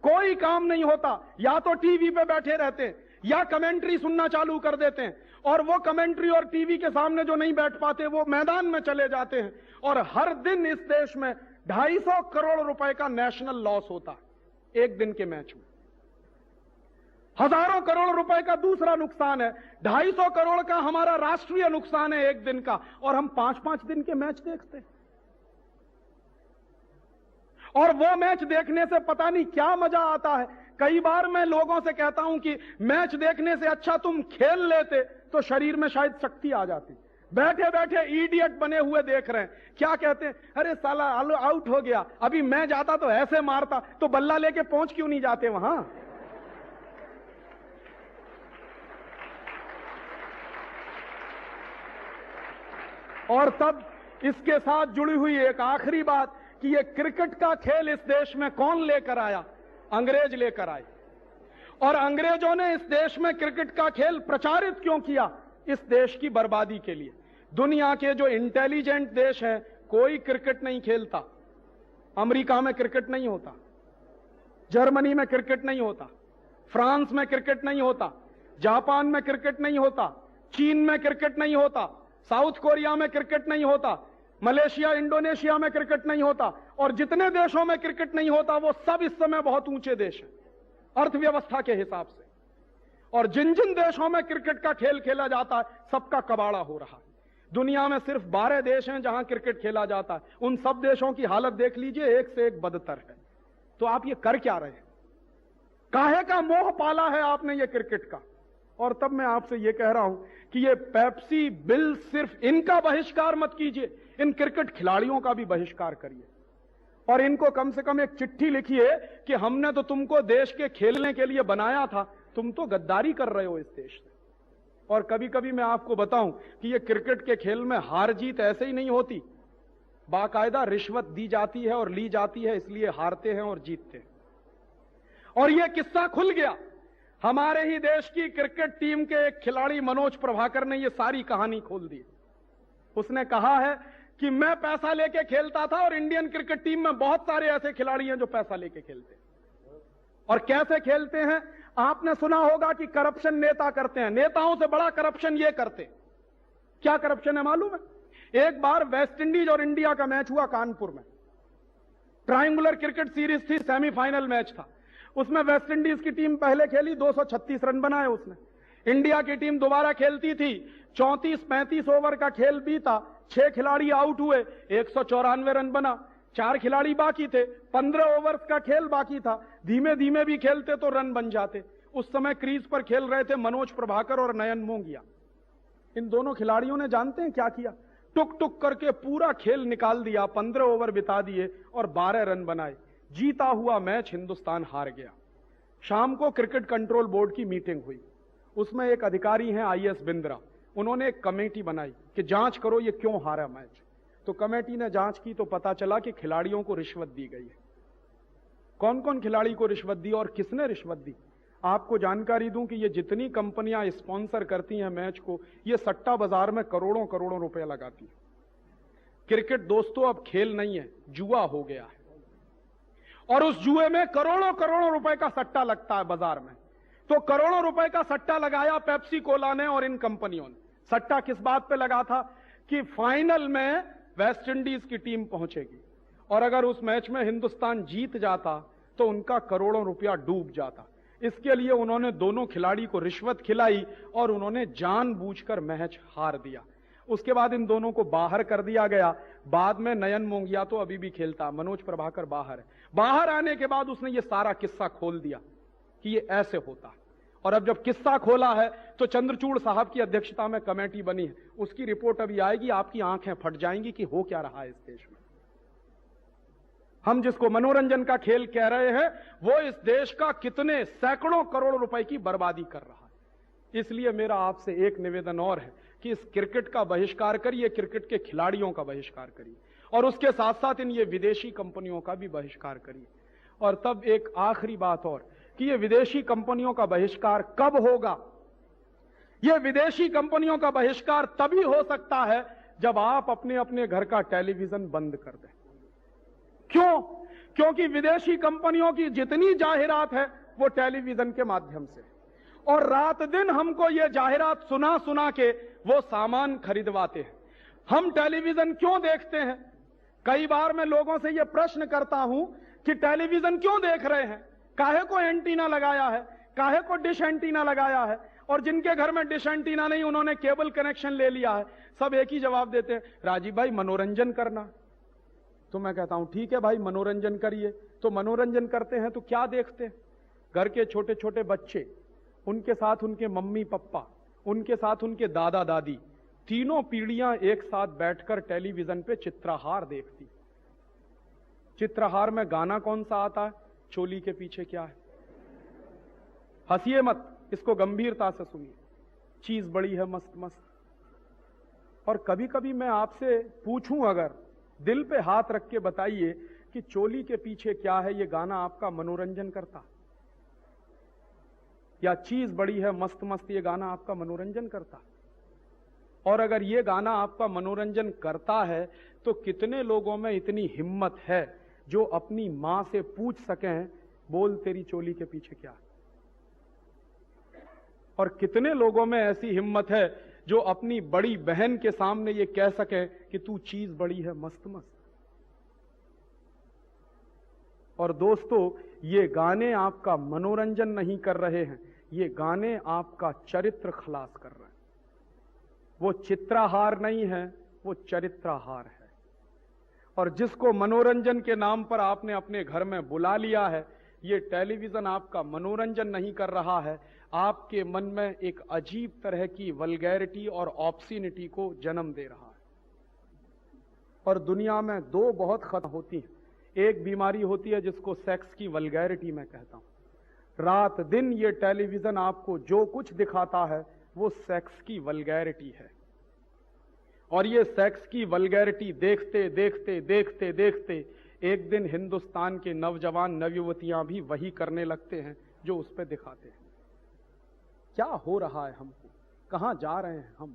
कोई काम नहीं होता। या तो टीवी पे बैठे रहते हैं या कमेंट्री सुनना चालू कर देते हैं, और वो कमेंट्री और टीवी के सामने जो नहीं बैठ पाते वो मैदान में चले जाते हैं। और हर दिन इस देश में 250 करोड़ रुपए का नेशनल लॉस होता है एक दिन के मैच में। हजारों करोड़ रुपए का दूसरा नुकसान है, 250 करोड़ का हमारा राष्ट्रीय नुकसान है एक दिन का, और हम 5-5 दिन के मैच देखते हैं। और वो मैच देखने से पता नहीं क्या मजा आता है। कई बार मैं लोगों से कहता हूं कि मैच देखने से अच्छा तुम खेल लेते तो शरीर में शायद शक्ति आ जाती। बैठे बैठे इडियट बने हुए देख रहे हैं, क्या कहते हैं, अरे साला आउट हो गया, अभी मैं जाता तो ऐसे मारता, तो बल्ला लेके पहुंच क्यों नहीं जाते वहां? और तब इसके साथ जुड़ी हुई एक आखिरी बात कि ये क्रिकेट का खेल इस देश में कौन लेकर आया? अंग्रेज लेकर आए। और अंग्रेजों ने इस देश में क्रिकेट का खेल प्रचारित क्यों किया? इस देश की बर्बादी के लिए। दुनिया के जो इंटेलिजेंट देश हैं कोई क्रिकेट नहीं खेलता। अमेरिका में क्रिकेट नहीं होता, जर्मनी में क्रिकेट नहीं होता, फ्रांस में क्रिकेट नहीं होता, जापान में क्रिकेट नहीं होता, चीन में क्रिकेट नहीं होता, साउथ कोरिया में क्रिकेट नहीं होता, मलेशिया इंडोनेशिया में क्रिकेट नहीं होता। और जितने देशों में क्रिकेट नहीं होता वो सब इस समय बहुत ऊंचे देश हैं अर्थव्यवस्था के हिसाब से। और जिन जिन देशों में क्रिकेट का खेल खेला जाता है सबका कबाड़ा हो रहा है। दुनिया में सिर्फ 12 देश हैं जहां क्रिकेट खेला जाता है, उन सब देशों की हालत देख लीजिए, एक से एक बदतर है। तो आप ये कर क्या रहे हैं? काहे का मोह पाला है आपने ये क्रिकेट का? और तब मैं आपसे ये कह रहा हूं कि ये पेप्सी बिल सिर्फ इनका बहिष्कार मत कीजिए, इन क्रिकेट खिलाड़ियों का भी बहिष्कार करिए और इनको कम से कम एक चिट्ठी लिखिए कि हमने तो तुमको देश के खेलने के लिए बनाया था, तुम तो गद्दारी कर रहे हो इस देश से। और कभी कभी मैं आपको बताऊं कि ये क्रिकेट के खेल में हार जीत ऐसे ही नहीं होती, बाकायदा रिश्वत दी जाती है और ली जाती है, इसलिए हारते हैं और जीतते हैं। और यह किस्सा खुल गया, हमारे ही देश की क्रिकेट टीम के एक खिलाड़ी मनोज प्रभाकर ने यह सारी कहानी खोल दी। उसने कहा है कि मैं पैसा लेके खेलता था और इंडियन क्रिकेट टीम में बहुत सारे ऐसे खिलाड़ी हैं जो पैसा लेके खेलते हैं। और कैसे खेलते हैं? आपने सुना होगा कि करप्शन नेता करते हैं, नेताओं से बड़ा करप्शन ये करते हैं। क्या करप्शन है मालूम है? एक बार वेस्ट इंडीज और इंडिया का मैच हुआ कानपुर में, ट्रायंगुलर क्रिकेट सीरीज थी, सेमीफाइनल मैच था। उसमें वेस्ट इंडीज की टीम पहले खेली, 236 रन बनाए उसने। इंडिया की टीम दोबारा खेलती थी, 34-35 ओवर का खेल बीता, 6 खिलाड़ी आउट हुए, 194 रन बना, 4 खिलाड़ी बाकी थे, 15 ओवर्स का खेल बाकी था। धीमे धीमे भी खेलते तो रन बन जाते। उस समय क्रीज पर खेल रहे थे मनोज प्रभाकर और नयन मोंगिया। इन दोनों खिलाड़ियों ने जानते हैं क्या किया? टुक टुक करके पूरा खेल निकाल दिया, 15 ओवर बिता दिए और 12 रन बनाए। जीता हुआ मैच हिंदुस्तान हार गया। शाम को क्रिकेट कंट्रोल बोर्ड की मीटिंग हुई, उसमें एक अधिकारी हैं IS बिंद्रा, उन्होंने एक कमेटी बनाई कि जांच करो ये क्यों हारा मैच। तो कमेटी ने जांच की तो पता चला कि खिलाड़ियों को रिश्वत दी गई है। कौन कौन खिलाड़ी को रिश्वत दी और किसने रिश्वत दी? आपको जानकारी दूं कि ये जितनी कंपनियां स्पॉन्सर करती हैं मैच को, ये सट्टा बाजार में करोड़ों करोड़ों रुपए लगाती हैं। क्रिकेट दोस्तों अब खेल नहीं है, जुआ हो गया है। और उस जुए में करोड़ों करोड़ों रुपए का सट्टा लगता है बाजार में। तो करोड़ों रुपए का सट्टा लगाया पेप्सी कोला ने और इन कंपनियों ने। सट्टा किस बात पे लगा था? कि फाइनल में वेस्ट इंडीज की टीम पहुंचेगी और अगर उस मैच में हिंदुस्तान जीत जाता तो उनका करोड़ों रुपया डूब जाता। इसके लिए उन्होंने दोनों खिलाड़ी को रिश्वत खिलाई और उन्होंने जानबूझकर मैच हार दिया। उसके बाद इन दोनों को बाहर कर दिया गया। बाद में नयन मोंगिया तो अभी भी खेलता, मनोज प्रभाकर बाहर है। बाहर आने के बाद उसने ये सारा किस्सा खोल दिया कि ये ऐसे होता है। और अब जब किस्सा खोला है तो चंद्रचूड़ साहब की अध्यक्षता में कमेटी बनी है, उसकी रिपोर्ट अभी आएगी, आपकी आंखें फट जाएंगी कि हो क्या रहा है इस देश में। हम जिसको मनोरंजन का खेल कह रहे हैं वो इस देश का कितने सैकड़ों करोड़ रुपए की बर्बादी कर रहा है। इसलिए मेरा आपसे एक निवेदन और है कि इस क्रिकेट का बहिष्कार करिए, क्रिकेट के खिलाड़ियों का बहिष्कार करिए और उसके साथ साथ इन ये विदेशी कंपनियों का भी बहिष्कार करिए। और तब एक आखिरी बात और कि ये विदेशी कंपनियों का बहिष्कार कब होगा? ये विदेशी कंपनियों का बहिष्कार तभी हो सकता है जब आप अपने अपने घर का टेलीविजन बंद कर दें। क्यों? क्योंकि विदेशी कंपनियों की जितनी जाहिरात है वो टेलीविजन के माध्यम से, और रात दिन हमको ये जाहिरात सुना सुना के वो सामान खरीदवाते हैं। हम टेलीविजन क्यों देखते हैं? कई बार मैं लोगों से ये प्रश्न करता हूं कि टेलीविजन क्यों देख रहे हैं, काहे को एंटीना लगाया है, काहे को डिश एंटीना लगाया है, और जिनके घर में डिश एंटीना नहीं उन्होंने केबल कनेक्शन ले लिया है। सब एक ही जवाब देते हैं, राजीव भाई मनोरंजन करना। तो मैं कहता हूं ठीक है भाई मनोरंजन करिए। तो मनोरंजन करते हैं तो क्या देखते हैं? घर के छोटे छोटे बच्चे, उनके साथ उनके मम्मी पापा, उनके साथ उनके दादा दादी, तीनों पीढ़ियां एक साथ बैठकर टेलीविजन पे चित्रहार देखती। चित्रहार में गाना कौन सा आता है? चोली के पीछे क्या है। हंसिए मत, इसको गंभीरता से सुनिए। चीज बड़ी है मस्त मस्त। और कभी कभी मैं आपसे पूछूं, अगर दिल पे हाथ रख के बताइए कि चोली के पीछे क्या है, ये गाना आपका मनोरंजन करता? या चीज बड़ी है मस्त मस्त, ये गाना आपका मनोरंजन करता? और अगर ये गाना आपका मनोरंजन करता है तो कितने लोगों में इतनी हिम्मत है जो अपनी मां से पूछ सकें, बोल तेरी चोली के पीछे क्या है? और कितने लोगों में ऐसी हिम्मत है जो अपनी बड़ी बहन के सामने ये कह सके कि तू चीज बड़ी है मस्त मस्त? और दोस्तों, ये गाने आपका मनोरंजन नहीं कर रहे हैं, ये गाने आपका चरित्र खलास कर रहे हैं। वो चित्रहार नहीं है, वो चरित्रहार है। और जिसको मनोरंजन के नाम पर आपने अपने घर में बुला लिया है, ये टेलीविजन आपका मनोरंजन नहीं कर रहा है, आपके मन में एक अजीब तरह की वल्गैरिटी और ऑब्सिनिटी को जन्म दे रहा है। और दुनिया में दो बहुत खतरनाक होती हैं। एक बीमारी होती है जिसको सेक्स की वल्गैरिटी मैं कहता हूं। रात दिन ये टेलीविजन आपको जो कुछ दिखाता है वो सेक्स की वल्गैरिटी है, और ये सेक्स की वल्गैरिटी देखते देखते देखते देखते एक दिन हिंदुस्तान के नौजवान नवयुवतियां भी वही करने लगते हैं जो उस पर दिखाते हैं। क्या हो रहा है हमको, कहां जा रहे हैं हम?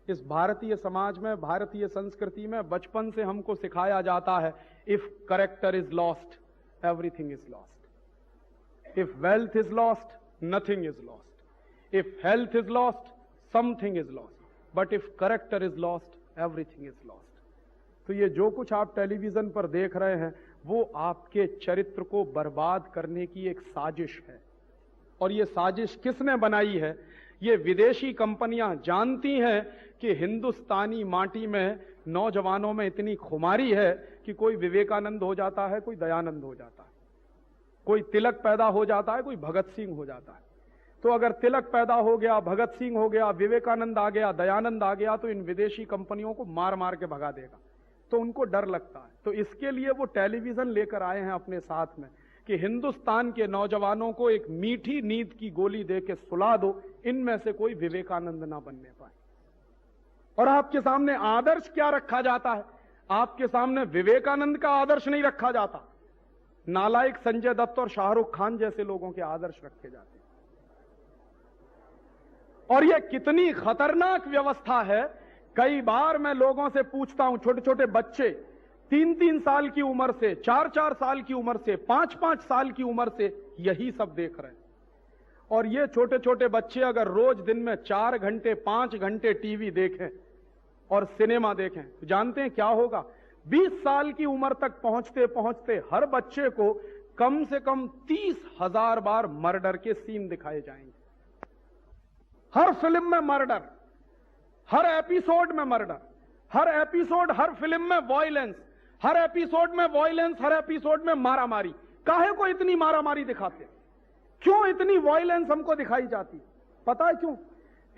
इस भारतीय समाज में, भारतीय संस्कृति में बचपन से हमको सिखाया जाता है, if character is lost everything is lost, if wealth is lost nothing is lost, if health is lost something is lost, but if character is lost everything is lost. तो ये जो कुछ आप टेलीविजन पर देख रहे हैं वो आपके चरित्र को बर्बाद करने की एक साजिश है। और ये साजिश किसने बनाई है? ये विदेशी कंपनियां जानती हैं कि हिंदुस्तानी माटी में नौजवानों में इतनी खुमारी है कि कोई विवेकानंद हो जाता है, कोई दयानंद हो जाता है, कोई तिलक पैदा हो जाता है, कोई भगत सिंह हो जाता है। तो अगर तिलक पैदा हो गया, भगत सिंह हो गया, विवेकानंद आ गया, दयानंद आ गया, तो इन विदेशी कंपनियों को मार मार के भगा देगा। तो उनको डर लगता है। तो इसके लिए वो टेलीविजन लेकर आए हैं अपने साथ में कि हिंदुस्तान के नौजवानों को एक मीठी नींद की गोली दे के सुला दो, इनमें से कोई विवेकानंद ना बनने पाए। और आपके सामने आदर्श क्या रखा जाता है? आपके सामने विवेकानंद का आदर्श नहीं रखा जाता, नालायक संजय दत्त और शाहरुख खान जैसे लोगों के आदर्श रखे जाते हैं। और यह कितनी खतरनाक व्यवस्था है। कई बार मैं लोगों से पूछता हूं, छोटे छोटे बच्चे 3-3 साल की उम्र से, 4-4 साल की उम्र से, 5-5 साल की उम्र से यही सब देख रहे हैं। और ये छोटे छोटे बच्चे अगर रोज दिन में 4 घंटे 5 घंटे टीवी देखें और सिनेमा देखें तो जानते हैं क्या होगा? 20 साल की उम्र तक पहुंचते पहुंचते हर बच्चे को कम से कम 30,000 बार मर्डर के सीन दिखाए जाएंगे। हर फिल्म में मर्डर, हर एपिसोड में मर्डर, हर एपिसोड, हर फिल्म में वॉयलेंस, हर एपिसोड में वॉयलेंस, हर एपिसोड में मारामारी। काहे को इतनी मारामारी दिखाते? क्यों इतनी वॉयलेंस हमको दिखाई जाती? पता है क्यों?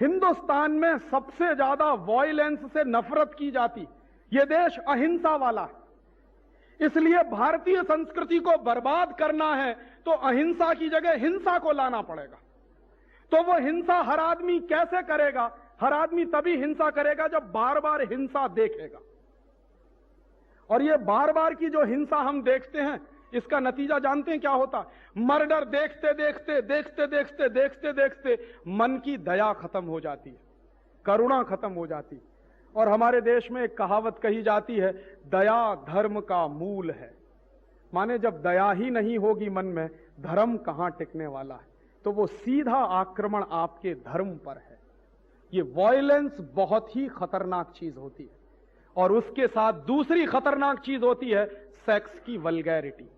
हिंदुस्तान में सबसे ज्यादा वॉयलेंस से नफरत की जाती। यह देश अहिंसा वाला है, इसलिए भारतीय संस्कृति को बर्बाद करना है तो अहिंसा की जगह हिंसा को लाना पड़ेगा। तो वो हिंसा हर आदमी कैसे करेगा? हर आदमी तभी हिंसा करेगा जब बार बार हिंसा देखेगा। और ये बार बार की जो हिंसा हम देखते हैं, इसका नतीजा जानते हैं क्या होता? मर्डर देखते देखते देखते देखते देखते देखते मन की दया खत्म हो जाती है, करुणा खत्म हो जाती है। और हमारे देश में एक कहावत कही जाती है, दया धर्म का मूल है। माने जब दया ही नहीं होगी मन में, धर्म कहां टिकने वाला है? तो वो सीधा आक्रमण आपके धर्म पर है। ये वॉयलेंस बहुत ही खतरनाक चीज होती है। और उसके साथ दूसरी खतरनाक चीज होती है सेक्स की वल्गैरिटी।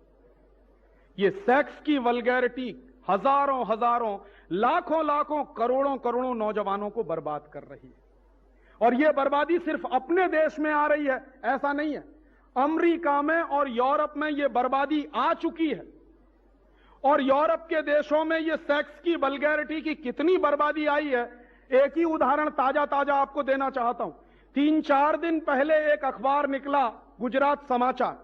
ये सेक्स की वल्गैरिटी हजारों हजारों, लाखों लाखों, करोड़ों करोड़ों नौजवानों को बर्बाद कर रही है। और यह बर्बादी सिर्फ अपने देश में आ रही है ऐसा नहीं है, अमेरिका में और यूरोप में यह बर्बादी आ चुकी है। और यूरोप के देशों में यह सेक्स की वल्गैरिटी की कितनी बर्बादी आई है, एक ही उदाहरण ताजा ताजा आपको देना चाहता हूं। 3-4 दिन पहले एक अखबार निकला, गुजरात समाचार।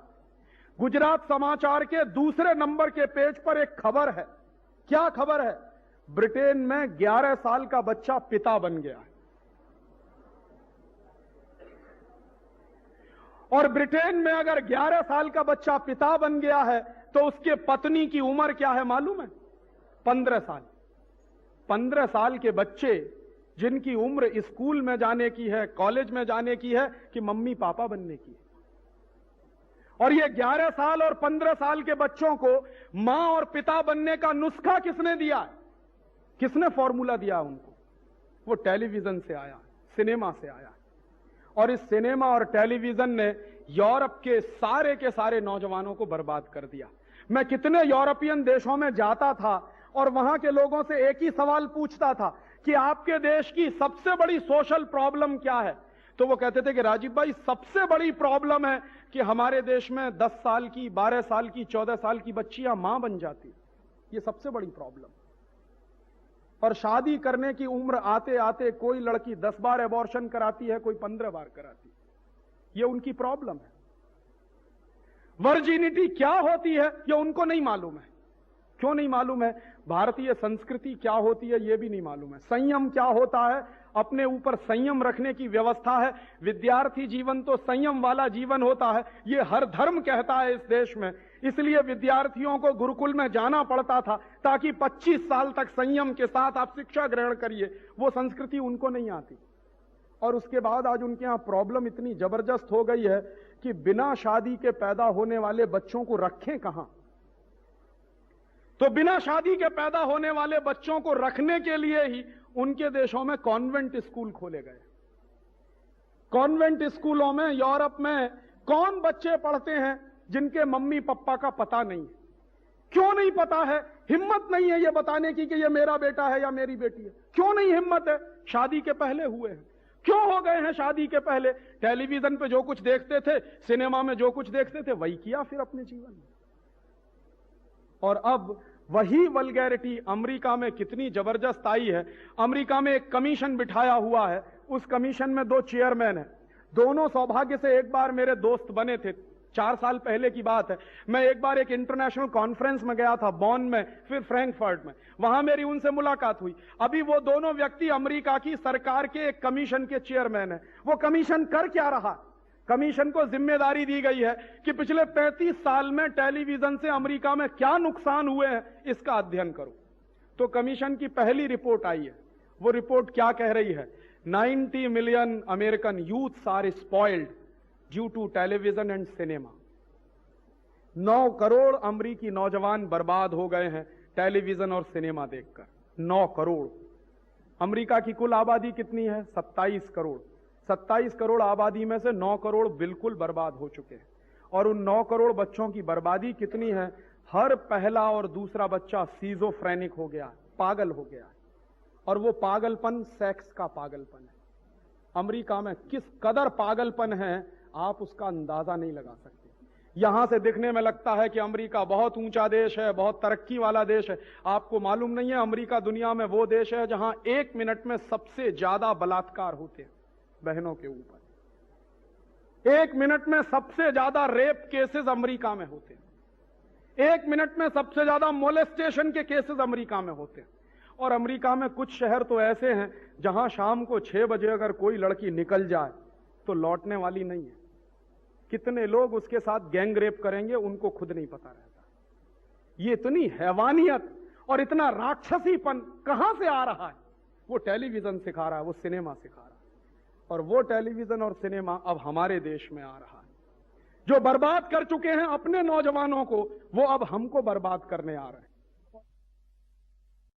गुजरात समाचार के दूसरे नंबर के पेज पर एक खबर है। क्या खबर है? ब्रिटेन में 11 साल का बच्चा पिता बन गया है। और ब्रिटेन में अगर 11 साल का बच्चा पिता बन गया है तो उसके पत्नी की उम्र क्या है मालूम है? 15 साल। 15 साल के बच्चे जिनकी उम्र स्कूल में जाने की है, कॉलेज में जाने की है कि मम्मी पापा बनने की है। और ये 11 साल और 15 साल के बच्चों को मां और पिता बनने का नुस्खा किसने दिया है? किसने फॉर्मूला दिया उनको? वो टेलीविजन से आया, सिनेमा से आया। और इस सिनेमा और टेलीविजन ने यूरोप के सारे नौजवानों को बर्बाद कर दिया। मैं कितने यूरोपियन देशों में जाता था और वहां के लोगों से एक ही सवाल पूछता था कि आपके देश की सबसे बड़ी सोशल प्रॉब्लम क्या है? तो वो कहते थे कि राजीव भाई, सबसे बड़ी प्रॉब्लम है कि हमारे देश में 10 साल की, 12 साल की, 14 साल की बच्चियां मां बन जाती। ये सबसे बड़ी प्रॉब्लम। और शादी करने की उम्र आते आते कोई लड़की 10 बार एबॉर्शन कराती है, कोई 15 बार कराती है। ये उनकी प्रॉब्लम है। वर्जिनिटी क्या होती है ये उनको नहीं मालूम है। क्यों नहीं मालूम है? भारतीय संस्कृति क्या होती है ये भी नहीं मालूम है। संयम क्या होता है, अपने ऊपर संयम रखने की व्यवस्था है। विद्यार्थी जीवन तो संयम वाला जीवन होता है, ये हर धर्म कहता है इस देश में। इसलिए विद्यार्थियों को गुरुकुल में जाना पड़ता था ताकि 25 साल तक संयम के साथ आप शिक्षा ग्रहण करिए। वो संस्कृति उनको नहीं आती। और उसके बाद आज उनके यहां प्रॉब्लम इतनी जबरदस्त हो गई है कि बिना शादी के पैदा होने वाले बच्चों को रखें कहां। तो बिना शादी के पैदा होने वाले बच्चों को रखने के लिए ही उनके देशों में कॉन्वेंट स्कूल खोले गए। कॉन्वेंट स्कूलों में यूरोप में कौन बच्चे पढ़ते हैं जिनके मम्मी पापा का पता नहीं है? क्यों नहीं पता है? हिम्मत नहीं है ये बताने की कि ये मेरा बेटा है या मेरी बेटी है। क्यों नहीं हिम्मत है? शादी के पहले हुए हैं। क्यों हो गए हैं शादी के पहले? टेलीविजन पे जो कुछ देखते थे, सिनेमा में जो कुछ देखते थे, वही किया फिर अपने जीवन में। और अब वही वल्गैरिटी अमेरिका में कितनी जबरदस्त आई है। अमेरिका में एक कमीशन बिठाया हुआ है, उस कमीशन में 2 चेयरमैन हैं। दोनों सौभाग्य से एक बार मेरे दोस्त बने थे, 4 साल पहले की बात है। मैं एक बार एक इंटरनेशनल कॉन्फ्रेंस में गया था, बॉन में, फिर फ्रैंकफर्ट में। वहां मेरी उनसे मुलाकात हुई। अभी वो दोनों व्यक्ति अमेरिका की सरकार के एक कमीशन के चेयरमैन हैं। वो कमीशन कर क्या रहा? कमीशन को जिम्मेदारी दी गई है कि पिछले 35 साल में टेलीविजन से अमेरिका में क्या नुकसान हुए हैं इसका अध्ययन करो। तो कमीशन की पहली रिपोर्ट आई है। वो रिपोर्ट क्या कह रही है? 90 million American youths are spoiled due to television and cinema. 9 crore अमेरिकी नौजवान बर्बाद हो गए हैं टेलीविजन और सिनेमा देखकर। 9 करोड़। अमेरिका की कुल आबादी कितनी है? 27 करोड़। 27 करोड़ आबादी में से 9 करोड़ बिल्कुल बर्बाद हो चुके हैं। और उन 9 करोड़ बच्चों की बर्बादी कितनी है? हर पहला और दूसरा बच्चा सीजोफ्रेनिक हो गया, पागल हो गया। और वो पागलपन सेक्स का पागलपन है। अमेरिका में किस कदर पागलपन है आप उसका अंदाजा नहीं लगा सकते। यहां से दिखने में लगता है कि अमेरिका बहुत ऊंचा देश है, बहुत तरक्की वाला देश है। आपको मालूम नहीं है अमेरिका दुनिया में वो देश है जहां 1 मिनट में सबसे ज्यादा बलात्कार होते हैं बहनों के ऊपर। 1 मिनट में सबसे ज्यादा रेप केसेस अमेरिका में होते हैं। 1 मिनट में सबसे ज्यादा मोलेस्टेशन के केसेस अमेरिका में होते हैं। और अमेरिका में कुछ शहर तो ऐसे हैं जहां शाम को 6 बजे अगर कोई लड़की निकल जाए तो लौटने वाली नहीं है। कितने लोग उसके साथ गैंग रेप करेंगे उनको खुद नहीं पता रहता। ये इतनी हैवानियत और इतना राक्षसीपन कहां से आ रहा है? वो टेलीविजन सिखा रहा है, वो सिनेमा सिखा रहा है। और वो टेलीविजन और सिनेमा अब हमारे देश में आ रहा है। जो बर्बाद कर चुके हैं अपने नौजवानों को, वो अब हमको बर्बाद करने आ रहे हैं।